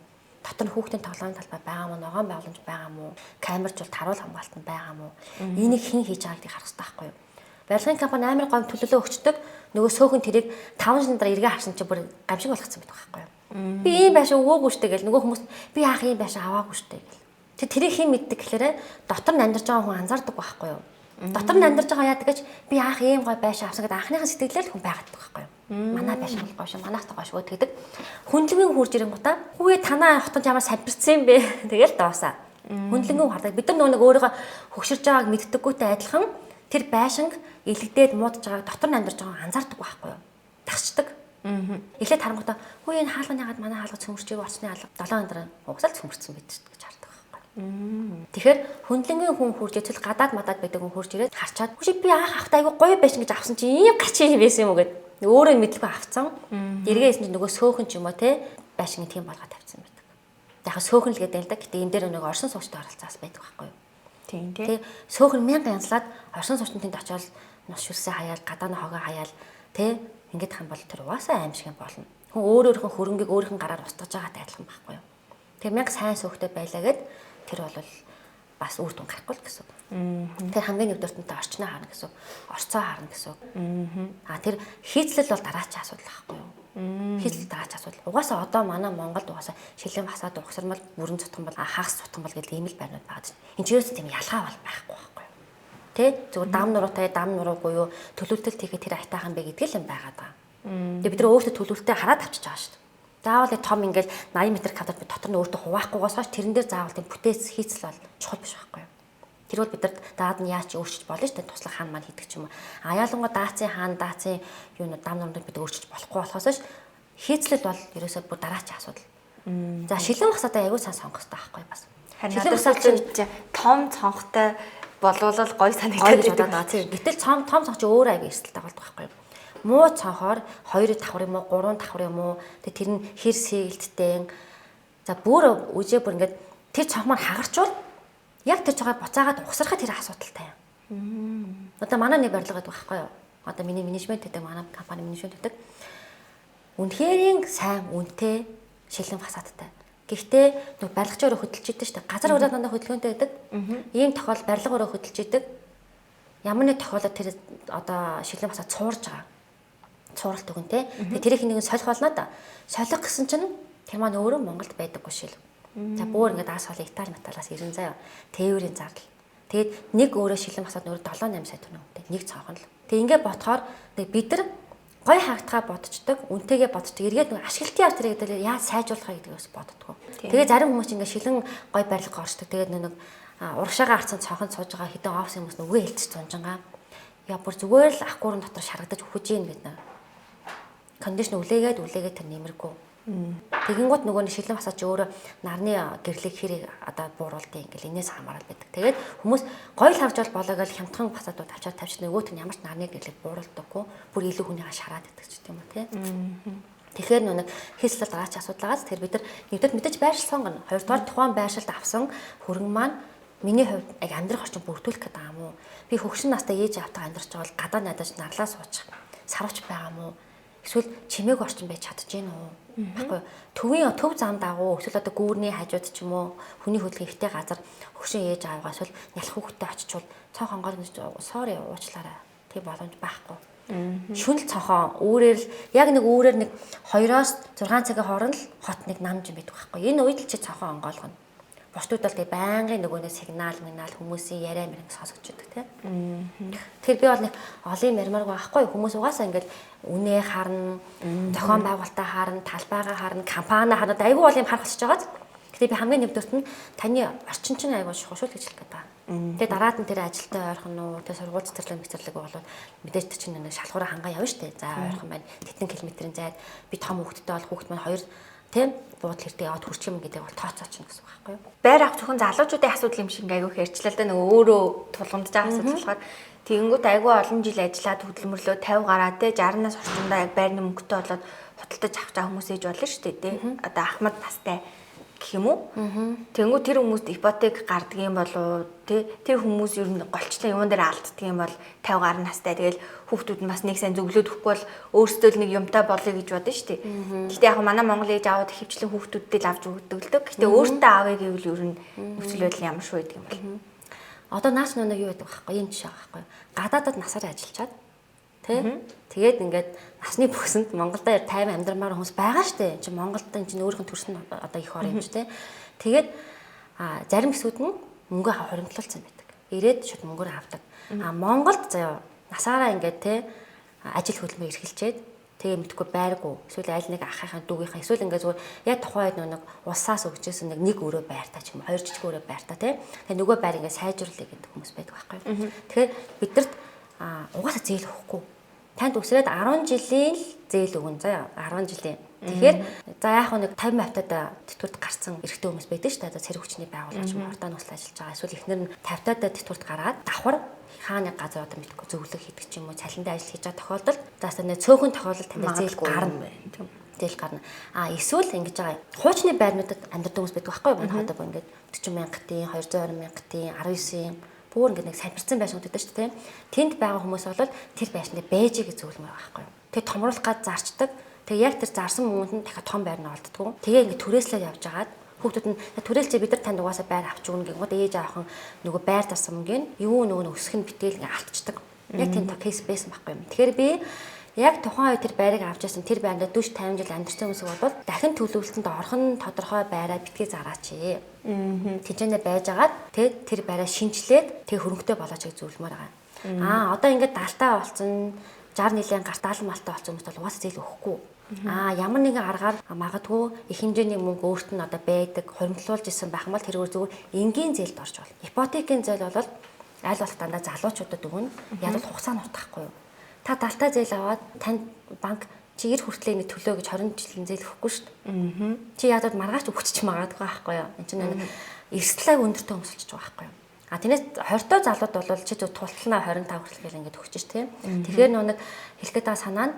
Дотор нь хүүхдийн тоглоомын талбай байгаа мó, ногоон байгууламж байгаа мó, камержуул таруул хамгаалт нь байгаа мó. Энийг хэн хийж байгааг харах хэрэгтэй байхгүй юу. Барилгын компани амар гом төлөлөө өгчдөг. Нөгөө сөөхөн тэрийг 5 жил дараа эргээ харсан чи бүр гамшиг болгоцсон байдаг байхгүй юу. Би ийм байшаа өгөөгүй штэ гэл нөгөө хүмүүс би яах ийм байшаа аваагүй штэ гэл. Тэрийг хэн мэддэг гэхээр дотор нь амьдарч байгаа хүн анзаардаг байхгүй юу. Дотор нь амьдарч байгаа яадаг гэж би яах ийм гой байшаа авсан гэдэг анхныхаа сэтгэлээр хүн байгадаг байхгүй юу. Манай байшаа гоё шүү, манаас гоё шүү гэдэг. Хүндлэнгийн хурж ирэнгуутаа хүүе танаа хотод ямар сабирцсан юм бэ? Тэгэл доосаа. Хүндлэнгийн хардаг. Бид нар нөгөө өөрийгөө хөгширж байгааг мэддэггүйтэй адилхан тэр байшинг илэгдээд муудаж байгааг дотор нь амьдарч байгааг анзаардаг байхгүй юу. Тасчдаг. Эхлээд харангуутаа хүү энэ хаалганы ягаад манай хаалга цөмөрчөөг орсны хаалга 7 өдөр угсаал цөмөрцсөн байдаг гэж хардаг байхгүй юу. Тэгэхээр хүндлэнгийн хүн хурж итэл гадаад мадаад байдаг хүн хурж ирээд харчаад хүчи би анх авахтаа айгүй гоё байшин гэж авсан чи ийм гачи байсан юм уу гэд өөрөө мэдлгүй авцсан. Эргээсэн чинь нөгөө сөөхөн ч юм уу те байшин тийм болгоод тавьсан байдаг. Яг сөөхөн л гэдэг л да. Гэтэ энэ дээр нөгөө орсон суугчтай оролцоос байдаг байхгүй юу. Тийм тий. Сөөхөн 1000 янзлаад орсон суугчны тэнд очиод нус шүлсээ хаяал, гадааны хогоо хаяал те ингээд хам бол тэр угаасаа аим шиг юм болно. Хүн өөрөөрхөн хөрөнгийг өөрийнх нь гараар устгаж байгаатай адилхан байхгүй юу. Тэр 1000 сайн сөөхтэй байлаа гэд тэр бол бас үр дүн гарахгүй л гэсэн. Тэр хамгийн нэгдүгээртээ орчноо харна гэсэн. Орцоо харна гэсэн. Тэр хийцлэл бол дараачийн асуудал байхгүй юу? Хийцлэл дараачийн асуудал. Угаасаа одоо манай Монголд угаасаа шилэн фасад угсармал бүрэн цутган бол хагас цутган бол гэдэг ийм л байрнууд байгаа чинь. Энд ч ерөөсөө тийм ялгаа бол байхгүй байхгүй юу? Тэ зүгээр дам нуруутай дам нуруугүй юу төлөвлөлт хийхэд тэр айтаахан бэ гэдэг л юм байгаад байгаа. Тэгээ бид нар өөрсдөө төлөвлөлтөө хараад авчиж байгаа шүү дээ. Заавал том ингээл 80 м2 би дотор нь өөртөө хуваахгүйгоос хойш тэрэн дээр заавал тийм бүтээц хийцэл бол чухал биш байхгүй юу? Тэр бол бид нар даад нь яаж өөрчилж болно шүү дээ туслах хаан маань хийдэг ч юм уу. Аяалангуу даацын хаан даацын юунууд дам нурмыг бид өөрчилж болохгүй болохоос хойш хийцлэл бол ерөөсөө бүр дараачийн асуудал. За шилэн хасаатай аягүй сайн сонгох хэрэгтэй байхгүй бас. Шилэн хасаа чинь том цонхтой болвол гоё санагдаад байгаа. Гэтэл том цонх чи өөр аягүй эрсдэл тагалдаг байхгүй юу? Муу цонхоор 2 давхар юм уу 3 давхар юм уу тэр нь хэр сэлттэй. За бүр үжээ бүр ингээд тэр цонх маань хагарчвал яг тэр цонхоо буцаагаад угсархад тэр асуудалтай юм. Одоо манай нэг барилга гэдэг байхгүй юу? Одоо миний менежмент гэдэг манай компани менежмент гэдэг. Үнэхээр сайн үнэтэй шилэн фасадтай. Гэхдээ нэг барилгач өөрөө хөдөлж идэв шүү дээ. Газар өрөө дандаа хөдөлгөөнтэй байдаг. Ийм тохиол барилга өөрөө хөдөлж идэг. Ямар нэг тохиолдолд тэр одоо шилэн фасад цуурж байгаа. Цууралт өгөнтэй. Тэгээ тэрийг нэг солих болно да. Солих гэсэн чинь тэр маань өөрөө Монголд байдаггүй шил. За бүр ингээд аас хоол Итали металаас 90 заяа. Тээврийн зардал. Тэгээд нэг өөрөө шилэн фасад өөрөө 7-8 сая төгрөг үнэтэй. Нэг цонхон л. Тэгээ ингээд ботхоор бид нар гой хаагтгаа бодцдог, үнтэйгээ бодцдог. Эргээд нэг ашиглалтын арт тэрэг дээр яаж сайжруулахаа гэдгийг бас боддгоо. Тэгээ зарим хүмүүс ингээд шилэн гой барилга орчдөг. Тэгээд нэг урагшаага арцсан цонхонд сууж байгаа хэдэн офис хүмүүс нүгэ хэлчих зунжангаа. Яа бүр зүгээр л ахгуурын дотор шаргадаж өгч ийн бид нар. Кондишн үлээгээд тэр нэмэргүй. Тэгэнгүүт нөгөө шилэн фасад ч өөрөө нарны гэрлийг хэрэг одоо бууруулдаг ингээл энэс хамаарал байдаг. Тэгээд хүмүүс гоё л харж болоо гэж хямдхан фасадууд авчаад тавьчихсан нөгөөт нь ямар ч нарны гэрлийг бууруулдаггүй. Бүр илүү хүнийгээ шараад идэх ч юм уу тий. Тэгэхээр нэг хийслэл дараач асуудлагаас тэр бид нар нэгдүгээр мэдээж байршил сонгоно. Хоёрдугаар тухайн байршилд авсан хөрөнгө маань миний хувьд яг амьдрах орчин бүрдүүлэх гэдэг юм уу? Би хөгшин настай ээж аавтайгаа амьдарч байгаа бол гадаа найдаж нарлаа суучих. Сарвч байгаа юм уу? Эсвэл чимээг орчин байж чадчихэв үү? Баггүй. Төвийн төв зам дагуу эсвэл одоо гүүрний хажууд ч юм уу хүний хөдөлгөөн ихтэй газар хөгшин ээж аавгаа эсвэл нялх хүүхдтэй очичвол цоо хонгоор нь sorry уучлаарай. Тэг боломж байхгүй. Шүнл цохон үүрээр л яг нэг үүрээр нэг 2-6 цагийн хооронд л хот нэг намж юм байдаг байхгүй. Энэ үед л чи цохон онгоолгоно. Бусдууд бол тэг байнгын нөгөөнөө сигнал хүмүүсийн яриа мэрэг сонсогддог тийм. Тэгэхээр би бол нэг олон ярмааргүй байхгүй хүмүүс угаасаа ингээд үнэ харна, зохион байгуулалтаа харна, талбайгаа харна, компани харна айгүй бол юм харах болчихж байгаа. Гэтэ би хамгийн нэгдүгürt нь таны орчин чинь айгүй шухуу шүү гэж хэлэх гэдэг. Тэгээ дараад нь тэр ажилтаа ойрхон уу, тэр сургууль цэцэрлэг бол мэдээж чинь нэг шалгуураа хангаа явна штэ. За ойрхон байна. Тэтгэн километрийн зайд би том хүүхдтэй бол хүүхд маань 2 тийм буудал хэрэг яваад хүрчих юм гэдэг бол тооцооч гэсэн үг байхгүй юу? Байр авах зөвхөн залуучуудын асуудал юм шиг айгүй хэрчлээ л да нөгөө өөрөө тулгамдж байгаа асуудал болохоор тэгэнгүүт айгүй олон жил ажиллаад хөдөлмөрлөө 50 гараа те 60-наас орчиндоо яг байрны мөнгөтэй болоод худалдаж авах цаа хүмүүс ээж болно шүү дээ те. Одоо ахмад настай гэх юм уу? Тэнгүү тэр хүмүүст ипотек гардаг юм болоо тий тэр хүмүүс ер нь голчлон юун дээр алддаг юм бол 50 гаруй настай тэгэл хүүхдүүд нь бас нэг сайн зөвлөд өгөхгүй бол өөрсдөө л нэг юмтай болъё гэж бодно шүү дээ. Гэтэ яг манай Монгол ээж аваад ихэвчлэн хүүхдүүдтэй л авч өгдөг л дээ. Гэтэ өөртөө авъя гэвэл ер нь нөхцөл байдал ямар шүү гэдэг юм бол. Одоо нааш нүг юу байдаг байхгүй юм жишээ байхгүй. Гадаадад насаар ажиллачаад тий тэгээд ингээд насны бүсэнд Монголд 50 амьдрамаар хүмүүс байгаа штэ. Чи Монголд энэ чинь өөрийнх нь төрсөн одоо их ор юм ч тий. Тэгээд зарим хэсгүүд нь мөнгө хоримтлуулсан байдаг. Ирээд шууд мөнгөөр авдаг. Монголд заяа насаараа ингээд тий ажил хөдөлмөр эрхэлчээд тэгээ мэдхгүй байргуу эсвэл аль нэг ахыхаа дүүгийнхаа эсвэл ингээд зүгээр яг тухайн үед нэг улсаас өгчээсэн нэг өрөө байртаа ч юм 2 жижиг өрөө байртаа тий. Тэгээ нөгөө байр ингээд сайжруулъя гэдэг хүмүүс байдаг байхгүй. Тэгэхээр бидэрт угаасаа зээл өгөхгүй. Танд өсрээд 10 жилийн зээл өгөн заяа 10 жилийн. Тэгэхээр за яг нэг 50% тэтгэврт гарсан эрэгтэй хүмүүс байдаг шүү дээ. Одоо цэрэг хүчний байгууллагч ордон услаж ажиллаж байгаа. Эсвэл эхнэр нь 50% тэтгэврт гараад давхар хааны газар одоо мэдгүй зөвлөх хийдэг ч юм уу цалиндаа ажил хийж байгаа тохиолдолд заастаа нэг цөөхөн тохиолдолд танд зээл гарна. Зээл гарна. Эсвэл ингэж байгаа хуучны байрнуудад амьдардаг хүмүүс байдаг байхгүй юу? Манай одоо ингээд 40 мянгатын, 220 мянгатын, 19 бүр ингээд нэг салбирсан байшин үүдтэй шүү дээ. Тэнд байгаа хүмүүс бол тэр байшинд байж гэж зөвлөмөр байгаа байхгүй юу? Тэгээ томруулах гад зарчдаг. Тэгээ яг тэр зарсан мөнгөнд нь дахиад том байр нь олддгоо. Тэгээ ингээд түрээслээд явж агаад хүүхдүүд нь түрээлчээ бид нар танд угаасаа байр авч өгнө гингод ээж аахан нөгөө байр зарсан мөнгөний юу нөгөө өсөх нь битэл ингээд алдчихдаг. Яг тийм кейс байсан байхгүй юм. Тэгэхээр би яг тухайн үед тэр байрыг авч яасан тэр байранд 40 50 жил амьдарсан хүмүүс бол дахин төлөвлөлтөнд орох нь тодорхой байраа битгий зараач. Тэнцэнэ байж агаад тэр байраа шинчлээд тэг хөрөнгөтэй болооч гэж зөвлөмөр байгаа. Одоо ингээд далтаа болсон 60 нилийн гарт даалан малтай болсон хүмүүс бол угаасаа зээл өгөхгүй. Ямар нэгэн аргаар магадгүй их хэмжээний мөнгө өөрт нь одоо байдаг хоримтлуулж исэн байх юм бол тэргээр зүгээр энгийн зээлд орж болно. Ипотекийн зээл бол аль болох дандаа залуучуудад өгнө. Яг л хугацаа нь утгахгүй юу? Та далтаа зээл аваад танд банк чи 90 хүртэл ингэ төлөө гэж 20 жилийн зээл өгөхгүй шүү дээ. Чи ядаад маргааш өгчих магадгүй байхгүй юу? Энд чинь нэг эрсдлээ өндөртөө өмсөлж байгаа байхгүй юу? Тэрнээс 20 залууд бол чи зөв тулталнаа 25 хүртэл гэл ингэ өгч ш тийм. Тэгэхээр нэг хэлэхэд байгаа санаа нь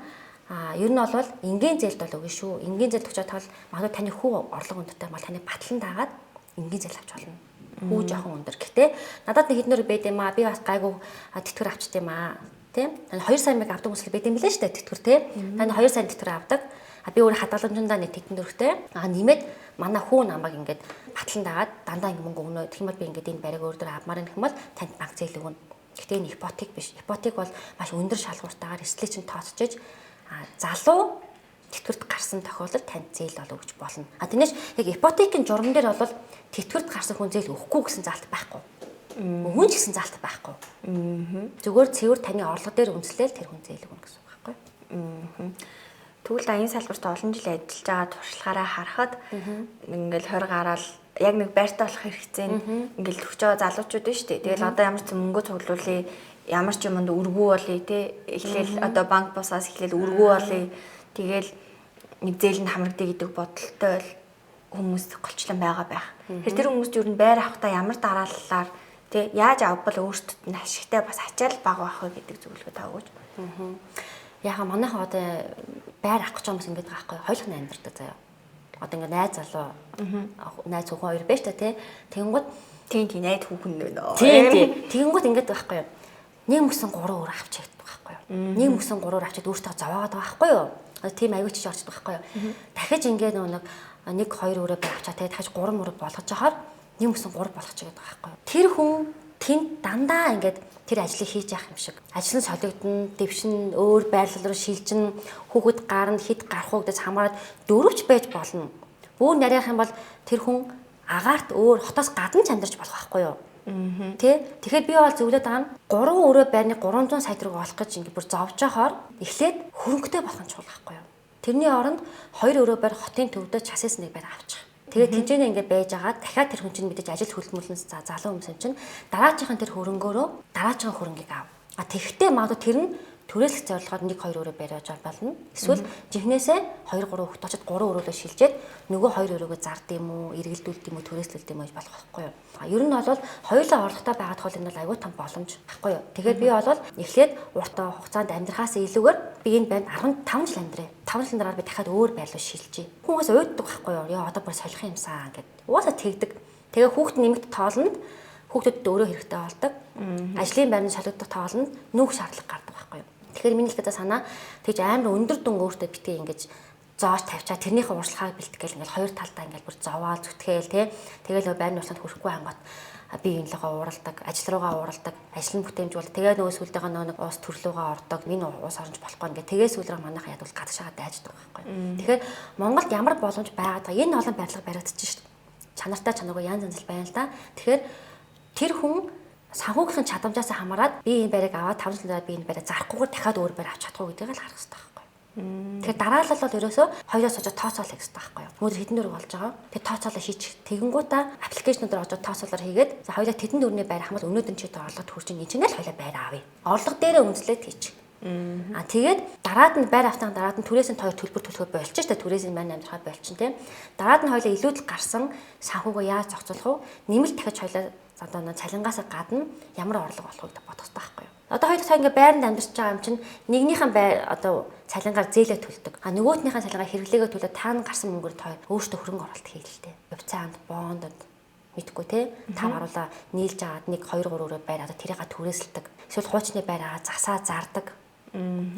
ер нь бол энгийн зээлд бол өгнө шүү. Энгийн зээлд өгч тал магадгүй таны хүү орлого өндөртэй бол таны батлан дагаад энгийн зээл авч болно. Хүү жоохон өндөр. Гэтэ надад нэг хэднэр байд юм аа. Би бас гайгүй тэтгэр авчт юм аа. Тийм. Таны 2 сая мэг авдаг хүмүүс л байд юм билээ шүү дээ тэтгэр тийм. Таны 2 сая тэтгэр авдаг. Би өөр хадгаламжиндаа нэг тэтгэн дөрөвтэй. Нэмээд манай хүү намайг ингээд батлан дагаад дандаа ингэ мөнгө өгнө. Тэгэх юм бол би ингээд энэ бариг өөр дөр авмаар гэх юм бол танд банк зээл өгнө. Гэхдээ энэ ипотек биш. Ипотек бол маш өндөр шалгууртайгаар эслээ чинь тооцож залуу тэтгэврт гарсан тохиолдолд танд зээл өгч болно. Тэрнээс яг ипотекийн журам дээр бол тэтгэврт гарсан хүн зээл өгөхгүй гэсэн заалт байхгүй. Өгөн ч гэсэн заалт байхгүй. Зүгээр цэвэр таны орлого дээр үндэслэл тэр хүн зээл өгнө гэсэн үг байхгүй. Тэгвэл энэ салбарт олон жил ажиллаж байгаа туршлагаараа харахад ингээл 20 гараал яг нэг байртаа болох хэрэгцээ ингээл төгсөж байгаа залуучууд нь шүү дээ. Тэгэл одоо ямар ч мөнгө цуглуулъя, ямар ч юмд өргүү болъё те. Эхлээл одоо банк босоос эхлээл өргүү болъё. Тэгэл нэг зээл нь хамрагдъя гэдэг бодолтой бол хүмүүс голчлон байгаа байх. Тэр хүмүүст ер нь байр авахдаа ямар дарааллаар те яаж авбал өөртөө нь ашигтай бас ачаал бага байх вэ гэдэг зөвлөгөө тавьж. Яхаа манайхан одоо байр авах гэж байгаа хүмүүс ингэж байгаа байхгүй юу? Хоёулах нь амьдардаг заяа. Одоо ингээ найз залуу найз хүүхэн хоёр байж та тий. Тэгэнгүүт тийм найд хүүхэн нөө. Тийм. Тэгэнгүүт ингэж байхгүй юу? Нэг мөсөн 3 өөр авч яддаг байхгүй юу? Нэг мөсөн 3 өөр авчид өөртөө зовоогоод байгаа байхгүй юу? Тийм аюулч орчдөг байхгүй юу? Дахиж ингээд нэг 2 өрөө авчаа тэгээ дахиж 3 мөрөг болгож жахаар нэг мөсөн 3 болгоч гэдэг байгаа байхгүй юу? Тэр хүн тэнд дандаа ингээд тэр ажлыг хийж явах юм шиг. Ажил нь солигдно, дэвшин өөр байрлал руу шилжин, хүүхэд гарна, хэд гарах уу гэдээс хамаарат дөрөвч байж болно. Бүр нарийнх юм бол тэр хүн агаарт өөр хотоос гадна чандарч болох байхгүй юу? Тэ? Тэгэхээр би бол зөвлөд байгаа нь 3 өрөө байрны 300 сая төгрөг олох гэж ингэ бүр зовж жахаар эхлээд хөрөнгөтэй болох нь чухал байхгүй юу? Тэрний оронд 2 өрөө байр хотын төвдөө часаас нэг байр авчих. Тэгээд тэнцэнэ ингээд байж байгаа дахиад тэр хүн чинь мэдээж ажил хөлбөмбөлнс залуу хүмүүс чинь дараачихын тэр хөрөнгөөрөө дараачихын хөрөнгийг аав. Тэгэхдээ магадгүй тэр нь төрөлх зорилгоор 1 2 өрөө бариаж болно. Эсвэл жихнээсээ 2 3 хүүхэд очоод 3 өрөөлөө шилжээд нөгөө 2 өрөөгөө зард юм уу, эргэлдүүлд юм уу, төрөөслөлд юм уу болох байхгүй юу? Ер нь бол хоёулаа орлоготой байгаад хол энэ бол аюул тань боломж байхгүй юу? Тэгэхээр би бол эхлээд уртаа хугацаанд амьдрахаас илүүгээр би энэ байнд 15 жил амьдрээ. 5 жилийн дараа би дахиад өөр байрлал шилжиж. Хүмүүс уйддаг байхгүй юу? Яа одоо бүр солих юмсан гэд. Угаасаа тэгдэг. Тэгээ хүүхэд нэмэгт тоолонд хүүхдэд өөрөө хэрэгтэй болдог. Ажлын байрны солигдох тоолонд нүүх шаардлага гардаг байхгүй юу? Тэгэхээр миний хэлдэг санаа тэгж амар өндөр дүн өөртөө битгий ингэж зоож тавьчаа тэрнийхээ уршлагыг бэлтгэх гэл ингээл хоёр талдаа ингээл бүр зовоол зүтгээл тий. Тэгэл байрны урсганд хүрэхгүй ангууд би энэ лугаа ууралдаг, ажил руугаа ууралдаг, ажил нь бүтээмжүүл тэгээ нөгөө сүлдээ нэг уус төрлөөгөө ордог, минь уус оронж болохгүй ингээ тэгээ сүлрээ манайхан ядвал гадагшаагаа дайждаг байхгүй. Тэгэхээр Монголд ямар боломж байгаад байгаа энэ олон барилга баригдчихж шүү дээ. Чанартай чанаргүй янз янз байна л да. Тэгэхээр тэр хүн санхүүгийн чадамжаас хамаарат би энэ байрыг аваад 5 жилийн дараа би энэ байраа зарахгүйгээр дахиад өөр байр авч чадахгүй гэдгийг л харах хэрэгтэй байхгүй. Тэгэхээр дараалал бол ерөөсөө хоёроос очоод тооцоолох хэрэгтэй байхгүй юу. Өнөөдөр хэдэн дөрөв болж байгаа. Тэгээ тооцоолоо хийчих. Тэгэнгүүтээ аппликейшнуудаар очоод тооцоолоор хийгээд за хоёулаа тэдэн дөрөвний байр хамбал өнөөдөр чи орлогот хүрч ин чинь л хоёулаа байр авъя. Орлого дээрээ үнэлээд хийчих. Тэгээд дараад нь байр автан дараад нь түрээс нь хоёр төлбөр төлөхөөр болчих шүү дээ. Түрээс нь маань амьдрахаа болчих тийм. Дараад нь хоёулаа илүүдл гарсан санхүүгөө яаж зохицуулах вэ? Нэмэлт дахиж хоёулаа одоо нэг цалингаас гадна ямар орлого болох вэ бодох хэрэгтэй байхгүй юу? Одоо хоёул цаа ингээ байранд амьдарч байгаа юм чинь нэгнийхэн одоо цалингаар зээлээ төлдөг. Нөгөөтнийхэн цалингаа хэрэглээгээ төлөө таана гарсан мөнгөөр тоо өөртөө хөрөнгө оруулалт хийлээ. Хувьцаанд, бондод мэдгүй те тав харуулаа нийлж агаад 1 2 3 өрөө байр одоо тэрийг түрээсэлдэг. Эсвэл хуучны байраа засаа зардаг.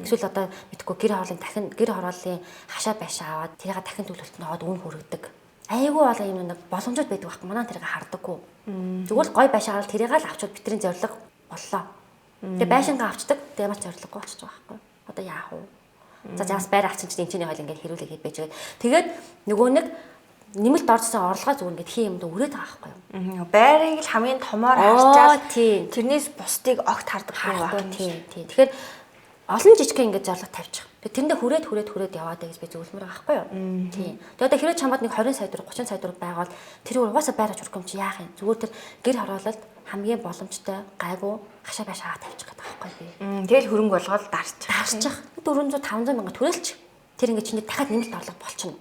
Эсвэл одоо мэдгүй гэр хорооллын хашаа байшаа аваад тэрийг дахин төлөлтөнд аваад үн хүргэдэг. Айгүй бол юм нэг боломжууд байдаг байхгүй манай тэрийг хардаггүй. Зүгээр л гой байшаа аваад тэрийг л авчвал битрийн зориг боллоо. Тэгээ байшингаа авчдаг. Тэгээ ямар ч зориггүй болчих жоох байхгүй. Одоо яах вэ? За заас байр авчин чинь энэ хойл ингээд хэрүүлэг хийж байжгаад. Тэгээд нөгөө нэг нэмэлт орцсон орлогоо зүгээр ингээд хий юмд өрөөд байгаа байхгүй юу? Байрыг л хамгийн томоор харчаад тэрнээс бусдыг огт хардаггүй байна. Тийм. Тэгэхээр олон жижигхэн ингээд зорилго тавьчих. Тэрэндээ хүрээд яваад гэж би зөвлөмөр байгаа байхгүй юу? Тийм. Тэгээ одоо хэрэг чамд нэг 20 сая төгрөг 30 сая төгрөг байгаад тэр угаасаа байраж хүрэх юм чи яах юм? Зүгээр тэр гэр хороололд хамгийн боломжтой гайгүй хашаа байшаа тавьчих гэдэг байхгүй би. Тэгэл хөрөнгө болгоод дарчих. 400 500 мянга төрөлч. Тэр ингээд чиний дахиад нэмэлт орлого болчихно.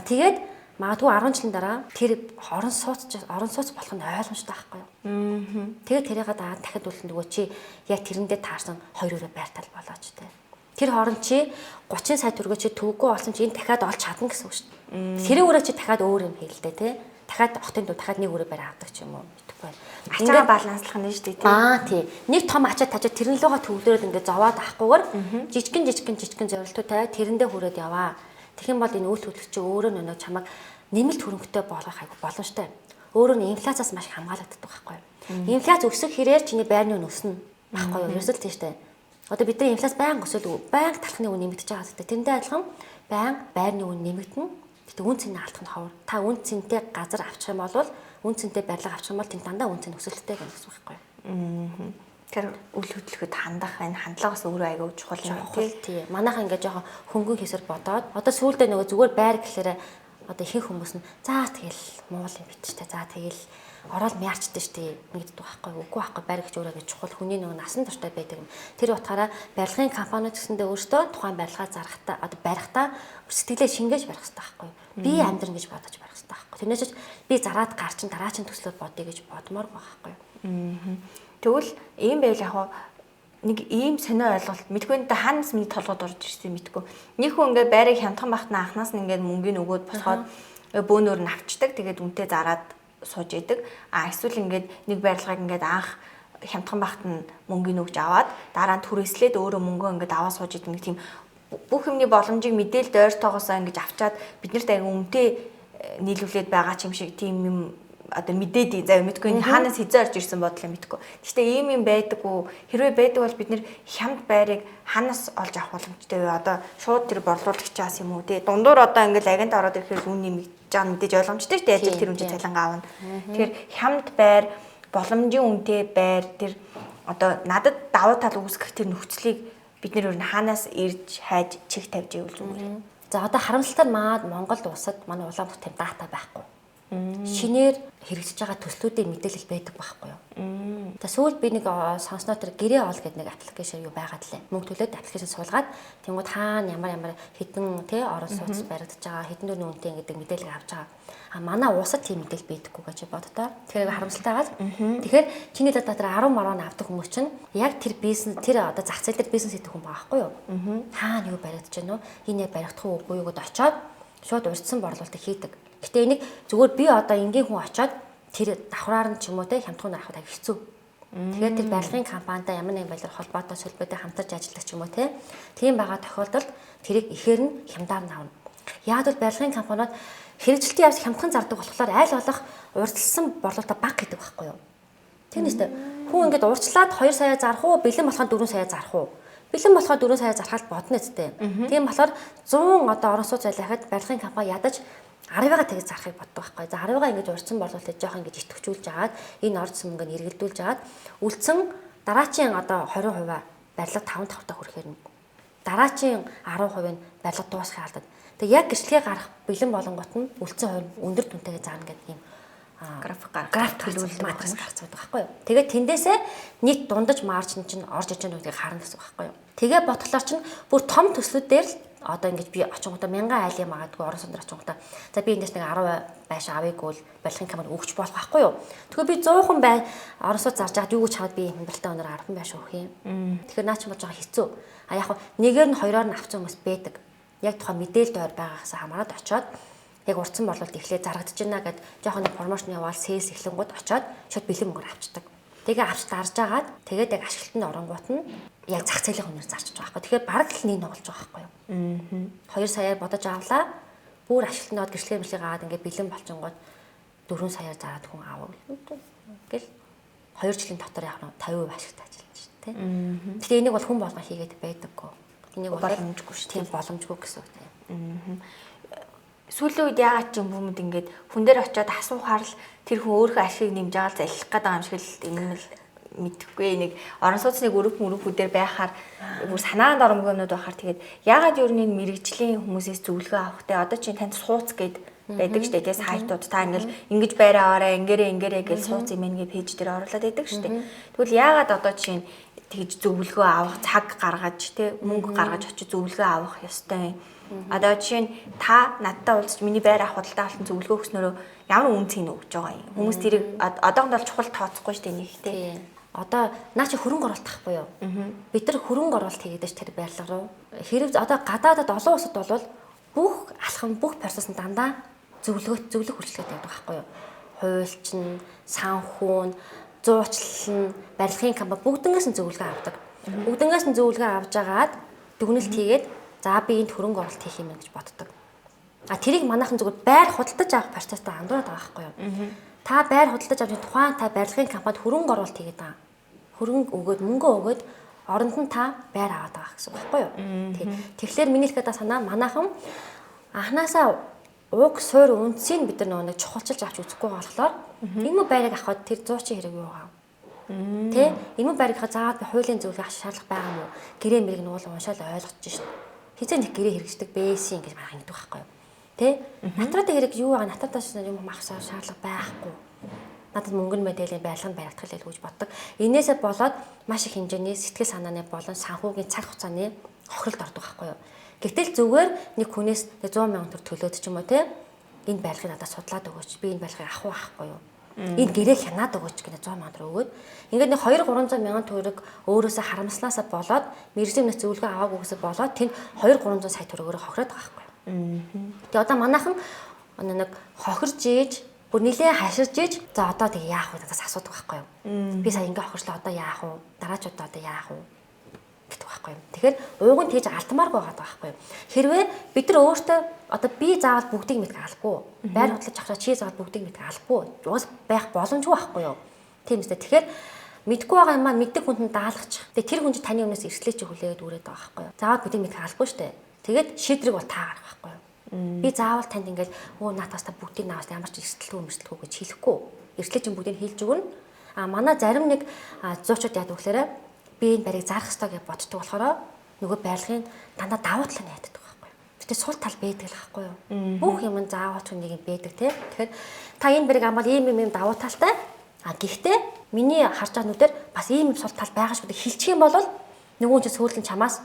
Тэгээд магадгүй 10 жилийн дараа тэр орон сууц болох нь ойлгомжтой байхгүй юу? Тэгээд тэрийг дахиад үлдэн нөгөө чи яг тэрэндээ таарсан 2 өрөө байртал болооч тэ. Тэр хооронд чи 30 сая төгрөгөө чи төвгүй болсон чи энэ дахиад олж чадна гэсэн үг шүү дээ. Тэр өрөө чи дахиад өөр юм хэлдэ тэ. Дахиад хотын дуу дахиад нэг өрөө байр авдаг ч юм уу мэдхгүй. Ачаа баланслах нь шүү дээ тий. Нэг том ачаа тажид тэрэн лугаа төвлөрөөл ингээд зовоод авахгүйгээр жижигэн зорилттой тэрэндээ хүрээд яваа. Тэгэх юм бол энэ үйл хөдлөгч өөрөө нэг чамайг нэмэлт хөрөнгөтэй болгох айгүй боломжтой. Өөрөө нь инфляциас маш хамгаалагддаг байхгүй юу? Инфляц өсөх хэрээр чиний байрны үн өснө байхгүй юу? Ерөөсөө тийм шүү дээ. Одоо бидний инфляц байнга өсөөлөв. Байнга талхны үн нэмэгдэж байгаа гэдэг. Тэрэндээ адилхан байнга байрны үн нэмэгдэнэ. Тэгтээ үн цэний алдах нь ховор. Та үн цэнтэй газар авчих юм бол үн цэнтэй барилга авчих юм бол тэнд дандаа үн цэн өсөлттэй гэнэ гэсэн үг байхгүй юу? Тэр үйл хөдлөхөд хандах энэ хандлагаас өөрөө аягүй чухал юм тий. Манайхаа ингээд жоохон хөнгөн хэсэр бодоод одоо сүүлдээ нөгөө зүгээр байр гэхлээрэ одоо ихэнх хүмүүс нь за тэгэл муул юм битчтэй. За тэгэл ороод мяарчдээ штэ нэгддэг байхгүй. Үгүй байхгүй байр гэж өөрөө гэж чухал хүний нөгөө насан туршдаа байдаг юм. Тэр утгаараа барилгын компаниуд гэсэндээ өөртөө тухайн барилгаа зарахтаа одоо барихтаа сэтгэлээ шингээж барих хэрэгтэй байхгүй. Би амьдрын гэж бодож барих хэрэгтэй байхгүй. Тэрнээс би зараад гарчин дараачин төслөөр бодъё гэж бодмоор байхгүй. Тэгвэл ийм байвал яг нэг ийм сонио ойлголт мэдгүй энэ хаанаас миний толгойд орж ирсэн мэдгүй. Нэг хүн ингээд байрыг хямдхан бахтна анханаас нь ингээд мөнгөний өгөөд босгоод бөөнөр нь авчдаг. Тэгээд үнтэй зараад сууж идэг. Эсвэл ингээд нэг барилгыг ингээд анх хямдхан бахтна мөнгөний өгж аваад дараа нь түрээслээд өөрөө мөнгөө ингээд аваа сууж идэг. Нэг тийм бүх юмний боломжийг мэдээлэлд ойртоогоосоо ингэж авчаад биднэрт аяг үнэтэй нийлүүлээд байгаа ч юм шиг тийм юм одоо мэдээд заяа мэдгүй хаанаас хизээ орж ирсэн бодлоо мэдгүй. Гэхдээ ийм юм байдаггүй. Хэрвээ байдаг бол бид нэр хямд байрыг хаанаас олж авах боломжтой вэ? Одоо шууд тэр борлуулагчаас юм уу те. Дундуур одоо ингээл агент ороод ирэхээр үн нэмэгдэж байгаа мэдээж ойлгомжтой шүү дээ. Ажил тэр үнэ цалингаа авна. Тэгэхээр хямд байр, боломжийн үнэтэй байр тэр одоо надад давуу тал үүсгэх тэр нөхцөлийг бид нэр хаанаас ирж хайж чих тавьж ивэл зүгээр. За одоо харамсалтай маад Монголд улсад манай Улаанбаатар тэм дата байхгүй. Шинээр хэрэгжиж байгаа төслүүдийн мэдээлэл байдаг байхгүй юу? За сүүлд би нэг сонсноо тэр гэрээ ол гэдэг нэг аппликейшн юу байгаад лээ. Мөнгө төлөөд аппликейшн суулгаад тэнгууд хаана ямар хэдэн тий орон сууц баригдаж байгаа хэдэн дөрвөн үнэтэй гэдэг мэдээлэл авч байгаа. А манай улсад тийм мэдээлэл байдаггүй гэж боддоо. Тэгэхээр харамсалтайгаад. Тэгэхээр чиний дата тэр 10 маргаан авдаг хүмүүс чинь яг тэр бизнес тэр одоо зах зээл дээр бизнес хийдэг хүн байгаа байхгүй юу? Хаана юу баригдаж байна уу? Энэ баригдах уугүй юу гэдээ очиод шууд урьдсан борлуулалт хийдэг. Гэтэ энийг зүгээр би одоо энгийн хүн очиод тэр давхраар нь ч юм уу те хямдхан авахд аяг хэцүү. Тэгэхээр тэр барилгын компанитай ямар нэгэн байдлаар холбоотой сүлбэтэй хамтарч ажилладаг ч юм уу те. Тийм байгаа тохиолдолд тэрийг ихээр нь хямдаар нь авна. Яг л барилгын компаниуд хэрэгжилтийн явц хямдхан зардаг болохоор айл болох урьдчилсан борлуулалт баг гэдэг байхгүй юу? Тэр нэстэ хүн ингээд урьдчилаад 2 сая зарах уу, бэлэн болоход 4 сая зарах уу? Бэлэн болоход 4 сая зархаад бодно үстэй. Тийм болохоор 100 одоо орон сууц байлахад барилгын компани ядаж 10-аагаа тэгж зарахыг боддог байхгүй. За 10-аагаа ингэж урьдсан борлуулалт жоох ингэж итгэвчүүлж агаад энэ ордсон мөнгөнд эргэлдүүлж агаад үлдсэн дараачийн одоо 20% барилга 5 давхртаа хүрэхээр нь дараачийн 10% нь барилга дуусгахын алдаад. Тэг яг гэрчлэгээ гарах бэлэн болонгот нь үлдсэн хувь өндөр түнтэйгээ заана гэдэг юм график төлөвлөлт матрикс гарцдаг байхгүй юу. Тэгээд тэндээсээ нийт дундаж маржин чинь орж иж байгаа нүдийг харна гэсэн үг байхгүй юу. Тэгээ ботглоор чинь бүр том төслүүдээр л одоо ингэж би очингуудаа 1000 айлын магадгүй орон суунд очингуудаа за би эндээс нэг 10 байш авъягүй л барилгын компани өгч болох байхгүй юу. Тэгэхээр би 100 хүн бай орон сууд зарж байгаад юу гэж хаад би хэмбэлтэй өнөр 10 байш өгөх юм. Тэгэхээр наач болж байгаа хэцүү. А яг нэгээр нь хоёроор нь авсан хүмүүс байдаг. Яг тухайн мэдээлэлд ойр байгаагаас хамаарат очиод яг урдсан борлуулалт эхлээд зарагдаж байна гэд жоохон промошн яваал сейлс эхлэнгууд очиод шууд бэлэн мөнгөөр авчдаг. Тэгээ авч дарж агаад тэгээд яг ашиглалтанд оронгууд нь яг зах зээлийн хүнээр зарчиж байгаа байхгүй. Тэгэхээр бараг л нэг нугалж байгаа байхгүй юу. 2 саяар бодож авлаа. Бүр ашиглалтанд гэрчлэгээ мэлхийг аваад ингээд бэлэн болчингууд 4 саяар зараад хүн аавал гэл 2 жилийн дотор яг 50% ашигтай ажиллаж шүү дээ. Тэгэхээр энийг бол хүн болгон хийгээд байдаггүй. Энийг боломжгүй шүү. Тийм боломжгүй гэсэн үг тийм. Сүүлийн үед яагаад ч юм хүмүүс ингээд хүн дээр очиод асуухаар л тэр хүн өөрийнхөө ашиг нэмж аваад залхих гэдэг юм шиг л юм л мэдхгүй нэг орон сууцны группүүдээр байхаар бүр санаанд оромгоонууд байхаар тэгээд яагаад юу нэг мэрэгжлийн хүмүүсээс зөвлөгөө авахтай одоо чинь танд сууц гээд байдаг шүү дээ сайтууд та ингээл ингэж байраа аваарай ингэрээ гэж сууц юм ингээ пэйж дээр оруулаад байдаг шүү дээ. Тэгвэл яагаад одоо чинь тэгж зөвлөгөө авах цаг гаргаж те мөнгө гаргаж очиж зөвлөгөө авах ёстой юм. Одоо жишээ нь та надтай уулзч миний байр авах худалдаа авалтын зөвлөгөө өгснөөрөө ямар үн цэн өгч байгаа юм. Хүмүүс тэрийг одоохонд бол чухал тооцохгүй шүү дээ нэг те. Одоо наа чи хөрөнгө оруулалт тахгүй юу? Бид нар хөрөнгө оруулалт хийгээд ш тэр байрлал руу. Хэрэг одоо гадаадад олон улсад бол бүх алхам бүх процесс нь дандаа зөвлөх хүчлэгтэй байдаг байхгүй юу? Хуульчин, санхүү, зуучлал нь, барилгын компани бүгднгээс нь зөвлөгөө авдаг. Бүгднгээс нь зөвлөгөө авж агаад дүгнэлт хийгээд за би энд хөрөнгө оруулалт хийх юм гэж боддог. А тэрийг манайхан зүгээр байр худалдаж авах процесстай андуураад байгаа байхгүй юу? Та байр худалдаж авч тухайн та барилгын компанид хөрөнгө оруулалт хийгээд байгаа. Хөрөнгө өгөөд мөнгө өгөөд оронд нь та байр аваад байгаа гэсэн үг байхгүй юу? Тэгэхээр миний хэлэхэд санаа манайхан анханасаа уг суур үндсийг бид нар нэг чухалчилж авч үзэхгүй болохоор энэ байрыг авахд тэр 100 чи хэрэг юу байгаа. Тэ энэ байрыг заагаад би хуулийн зөвлөгөө авах шаардлага байгаа юм уу? Гэрээ мэрэг нуул уншаал ойлгож шин. Хизээ нэг гэрээ хэрэгждэг бэйсийн гэж маргаан гэдэг байхгүй юу? Тэ натратаа хэрэг юу байгаа натратаас юм авах шаардлага байхгүй. Надад мөнгө нь мэдээлэл байлганд баригдах л гэж боддог. Инээсээ болоод маш их хэмжээний сэтгэл санааны болон санхүүгийн цаг хугацааны хохиролд ордог байхгүй юу? Гэтэл зүгээр нэг хүнээс 100 сая төгрөг төлөөд ч юм уу те энэ байрлагыг надад судлаад өгөөч. Би энэ байрлагыг авах байхгүй юу? Энэ гэрээ хянаад өгөөч гэнэ 100 сая төгрөг өгөөд. Ингээд нэг 2-300 мянган төгрөг өөрөөсөө харамслаасаа болоод мэргэжлийн зөвлөгөө аваагүйгээсээ болоод тэнд 2-300 сая төгрөгөөр хохироод байгаа байхгүй. Тэгээ одоо манайхан нэг хохирж ийж бүр нилээ хаширж ийж за одоо тэгээ яах вэ надаас асуудаг байхгүй юу. Би сая ингээ хохирчлаа одоо яах вэ? Дараачудаа одоо яах вэ? Гэдэг байхгүй юу. Тэгэхээр ууг нь тэгж алтмаар байгаа байхгүй юу. Хэрвээ бид нар өөртөө одоо би заавал бүгдийг мэдэх албагүй. Байр хөдлөж авчаа чи заавал бүгдийг мэдэх албагүй. Уус байх боломжгүй байхгүй юу. Тийм үстэй. Тэгэхээр мэдгүй байгаа юм маань мэддэг хүнд нь даалгачих. Тэгээ тэр хүн чинь таны өмнөөс эрсдлээ чи хүлээгээд үрээд байгаа байхгүй юу. Заавал бүгдийг мэдэх албагүй шүү дээ. Тэгээд шийдрэг бол та гаргах байхгүй юу. Би заавал танд ингээд наатаас та бүгдийг наваас ямар ч эрсдэлгүй мэрсдэлгүй гэж хэлэхгүй. Эрсдлээ чинь бүгдийг хэлж өгнө. Манай зарим нэг зуучууд яадаг вэхлээрэ би энэ барыг зарах ёстой гэж боддог болохоор нөгөө байрлагын дандаа давуу тал нь яддаг байхгүй юу. Гэтэ сул тал байдаг л байхгүй юу. Бүх юм нь заавал ч нэг юм байдаг те. Тэгэхээр та энэ барыг амбал ийм давуу талтай. Гэхдээ миний харж байгаа нүдээр бас ийм сул тал байгаа шүү дээ хэлчих юм бол нөгөө чинь сүүлд нь чамаас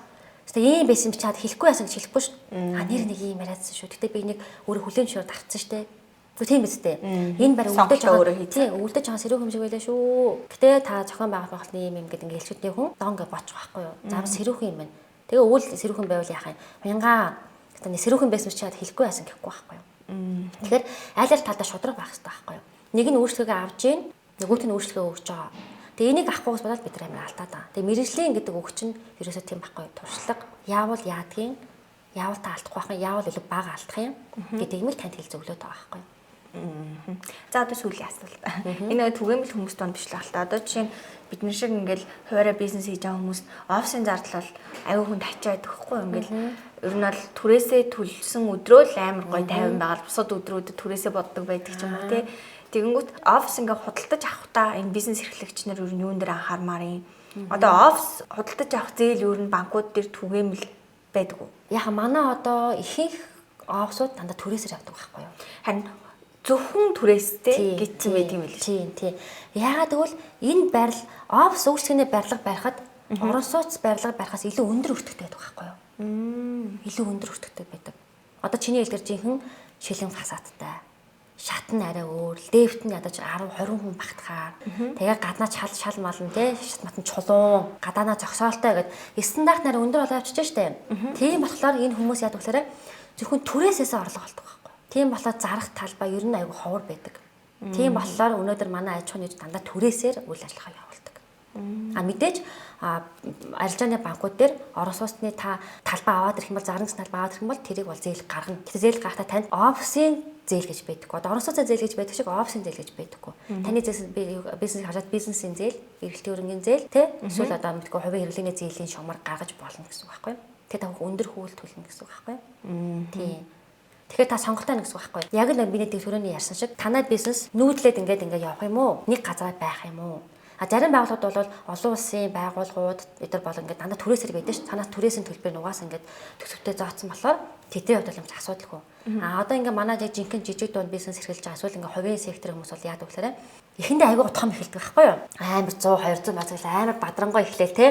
ийм байсан би чад хэлэхгүй яасан гэж хэлэхгүй шүү. Нэр нэг ийм яриадсан шүү. Гэтэ би нэг өөрөө хүлээмжшөөр тавцсан шүү дээ. Тийм биз дээ. Энэ барь өвдөж байгаа. Тийм өвдөж байгаа сэрүүх юм шиг байлаа шүү. Гэтэ та зохион байгуулалт ийм юм гэдэг ингээ хэлшүүдний хүн донгээ бочих байхгүй юу. Заавал сэрүүх юм байна. Тэгээ өвөл сэрүүхэн байвал яах юм. Мянга гэтэ нэг сэрүүхэн байсан чад хэлэхгүй яасан гэхгүй байхгүй юу. Тэгэхээр аль аль талдаа шудраг байх хэрэгтэй байхгүй юу. Нэг нь өөрчлөгөө авж гин нөгөөт нь өөрчлөгөө өгч байгаа. Тэгээ энийг авахгүйс бодоод бид нар амар алдаад байгаа. Тэгээ мэрэгжлийн гэдэг үг чинь ерөөсөө тийм байхгүй юу. Туршлага яавал яадгийн яавал та алдахгүй байх юм яавал илүү бага алдах юм гэдэг юм танд хэл зөвлөд байгаа байхгүй юу. За одоо сүүлийн асуулт. Энэ түгээмэл хүмүүс донд биш л байна л та. Одоо жишээ нь бид нар шиг ингээл хуваараа бизнес хийж байгаа хүмүүс офисын зардал бол аюу хүнд ачаад өгөхгүй ингээл ер нь бол түрээсээ төлсөн өдрөө л амар гоё 50 байгаа. Бусад өдрүүдэд түрээсээ боддог байдаг ч юм уу тий. Тэгэнгүүт офис ингээ худалдаж авахдаа энэ бизнес эрхлэгч нар ер нь юун дээр анхаармаар юм. Одоо офис худалдаж авах зээл ер нь банкуд дээр түгээмэл байдаг уу? Яг манай одоо ихэнх офисууд дандаа түрээсээр авдаг байхгүй юу? Харин зөвхөн түрээстэй гэсэн байт юм билээ. Тийм. Яагаад гэвэл энэ байрал офис өөрсдөө барилга барихад орон сууц барилга барихаас илүү өндөр өртөгтэй байдаг байхгүй юу? Илүү өндөр өртөгтэй байдаг. Одоо чиний хэлдэр жинхэнэ шилэн фасадтай. Шат нь арай өөр, лефт нь ядаж 10-20 хүн багтахаар. Тэгээ гаднаа шал малн те, шат матан чулуун, гадаанаа зогсоолтой гэдэг стандарт нараа өндөр болоо явчихж штэ. Тийм болохоор энэ хүмүүс яадаг вэ? Зөвхөн түрээсээс орлого олдог байхгүй. Тийм болохоор зарах талбай ер нь айгүй ховор байдаг. Тийм болохоор өнөөдөр манай аж ахуйн нэгж дандаа түрээсээр үйл ажиллагаа явуулдаг. Мэдээж арилжааны банкуд дээр орон сууцны та талбай аваад ирэх юм бол зарнагч талбай аваад ирэх юм бол тэрийг бол зээл гаргана. Гэтэл зээл гаргахтаа танд офисын зээл гэж байдаг. Одоо орон сууцын зээл гэж байдаг шиг офисын зээл гэж байдаггүй. Таны бизнес хараад бизнесийн зээл, эргэлтийн өрнгийн зээл, эсвэл одоо мэдгүй хувийн хэрэглээний зээлийн шугамар гаргаж болно гэсэн үг байхгүй юу? Тэгээд та өндөр хүүл төлнө гэсэн үг байхгүй юу? Тийм. Тэгэхээр та сонголтоо нэг гэсэн үг байхгүй юу? Яг л миний түрүүний ярьсан шиг танай бизнес нүүдлээд ингээд явах юм уу? Нэг газараа байх юм уу? Зарим байгууллагууд бол олон улсын байгууллагууд эдгээр бол ингээд дандаа түрээсээр байдаг ш. Танаас түрээсийн төлбөр нугаас ингээд төсөвтэй заасан болохоор тэдний хувьд л асуудалгүй. Одоо ингээд манай яг жинхэнэ жижиг дунд бизнес эрхэлж байгаа эсвэл ингээд хувийн сектор хүмүүс бол яадаг вэ? Эхэндээ айгүй том эхэлдэг байхгүй юу? Амар 100 200 бацгал амар бадрангой эхлээл те.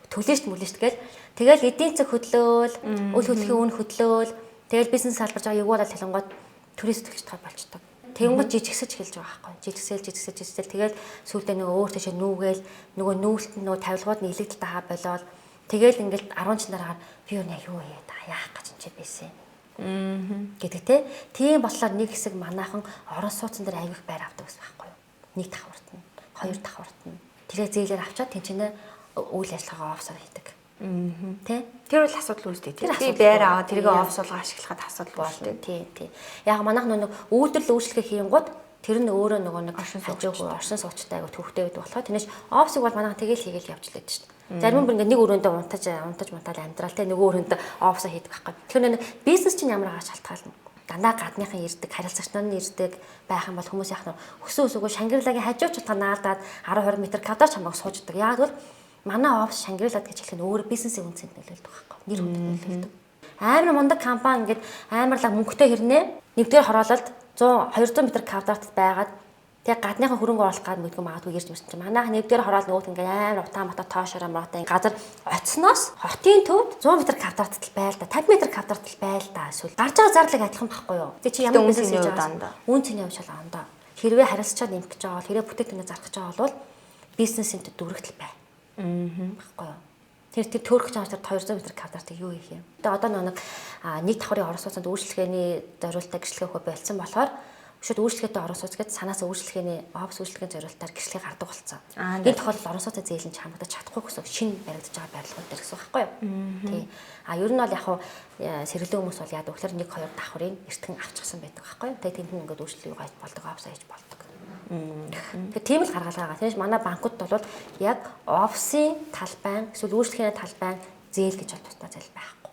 Төлөөшт мүлээшт тэгэл эдийн засаг хөдлөөл, үйл хөдлөлийн үн хөдлөөл, тэгэл бизнес салбарж байгаа юугаар талангууд түрээс төлж тав болчдөг. Тэнгууд жижигсэж эхэлж байгаа байхгүй. Жижигсэл тэгэл сүүлдээ нөгөө өөр тийшээ нүүгээл нөгөө нүүлт нь нөгөө тавилгууд нь илэгдэлтэй хаа болоод тэгэл ингээл 10 ч нараар би юу яа та яах гэж энэ байсан. Гэдэг те. Тийм болохоор нэг хэсэг манайхан орон сууцсан дээр аявих байр авдаг гэсэн байхгүй юу. Нэг давхарт нь, хоёр давхарт нь. Тэгээ зээлээр авчаад тэнцэнэ үйл ажиллагаа офсоор хийдэг. Тэ? Тэр бол асуудал үүсдэг. Би байр аваад тэрийг офс болгоо ашиглахад асуудал болно. Тийм. Яг манайх нэг үйлдвэрлэл үйлчлэгээ хийнгууд тэр нь өөрөө нөгөө нэг оршин сууцтай айгу төвхтэй байдаг болохоор тэрнээс офсыг бол манайх тэгэл хийгээл явж лээд шүү дээ. Зарим бүр ингээ нэг өрөөндөө унтаж амьдрал тэ нөгөө өрөөндөө офсоо хийдэг байхгүй. Тэгэхээр нэг бизнес чинь ямар ааш шалтгаална. Дандаа гадныхан ирдэг, харилцагч нар нь ирдэг байх юм бол хүмүүс яах нь өсөөгөө Шангирлагийн хажуу чулгаа наалдаад 10-20 м квадрат чамайг сууждаг. Яг бол манай офс Шангирлаад гэж хэлэх нь өөр бизнесийн үнцэнд нөлөөлдөг байхгүй. Нэр хүнд нөлөөлдөг. Амар мундаг компани ингээд амарлаг мөнгөтэй хэрнээ нэгдүгээр хороололд 100-200 м квадратд байгаад тэгээ гадныхан хөрөнгө оруулах гад мэдгүй магадгүй ирж ирсэн чинь манайх нэгдүгээр хороол нөгөөт ингээд амар утаа тоошороо муутай газар оцсноос хотын төвд 100 м квадратд байл да 50 м квадратд байл да эсвэл гарч байгаа зарлаг адилхан байхгүй юу. Тэг чи ямар бизнес хийж байгаа үн цэний хувьд шал ондоо. Хэрвээ хариуцчаад нэмэх гэж байгаа бол хэрвээ бүтээгдэхүүнээ зарах гэж байгаа бол бизнесийн дүрэгтэл бай. Баггүй юу? Тэр төөрөх гэж байгаа 200 м квадратыг юу хийх юм? Тэгээ одоо нэг нийт давхрын орон сууцнд үйлчлэгээний зориулалтаа гэрчлэгээ хөө болцсон болохоор шууд үйлчлэгээтэй орон сууц гэдэг санаас үйлчлэгээний офс үйлчлэгийн зориулалтаар гэрчлэгээ гардаг болсон. Энэ тохиолдолд орон сууцын зээлэн хамгаалж чадахгүй гэсэн шинэ баригдаж байгаа барилгууд дээр гэсэн байхгүй юу? Тий. Ер нь бол яг хуу сэргэлэн хүмүүс бол яадаг вэхээр 1-2 давхрын эртгэн авчихсан байдаг байхгүй юу? Тэгээ тэнд нь ингээд үйлчлэгийг гайд болдог, офс хийж болдог. Тэгэхээр тийм л гаргалгаа. Тэгээс манай банкуд бол яг офсын талбайн эсвэл үйлчлэгээний талбайн зээл гэж тусдаа зээл байхгүй.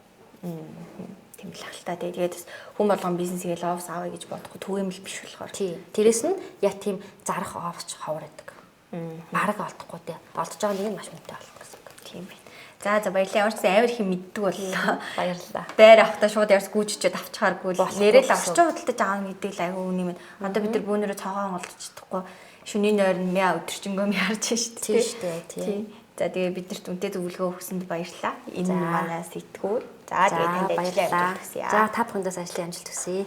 Тийм л ахaltaа. Тэгээд хүн болгон бизнесийг л офс авъя гэж бодохгүй түгээмэл биш болохоор. Тий. Тэрээс нь яг тийм зарах офсч ховор байдаг. Бараг олдохгүй дээ. Олдож байгаа нэг нь маш үнэтэй болох гэсэн үг. Тийм байна. За баярлалаа. Ямар ч амар их мэддэг боллоо. Баярлалаа. Байр авахтаа шууд ярс гүйччихэд авчихааргүй л нэрэл орчин худалдаж байгаа гэдэг л аюу үний минь. Одоо бид нар бүүнөрөө цогоон олдож чадахгүй. Шөнийн нойрон мяа өдөржингөө яарч шүү дээ. Тийм шүү дээ. Тийм. За тэгээ бид нарт үнтэй зөвлөгөө өгсөнд баярлалаа. Энэ манаас итгүүр. За тэгээ танд ажил амжилт хүсье. За та бүхэндээс ажлын амжилт хүсье.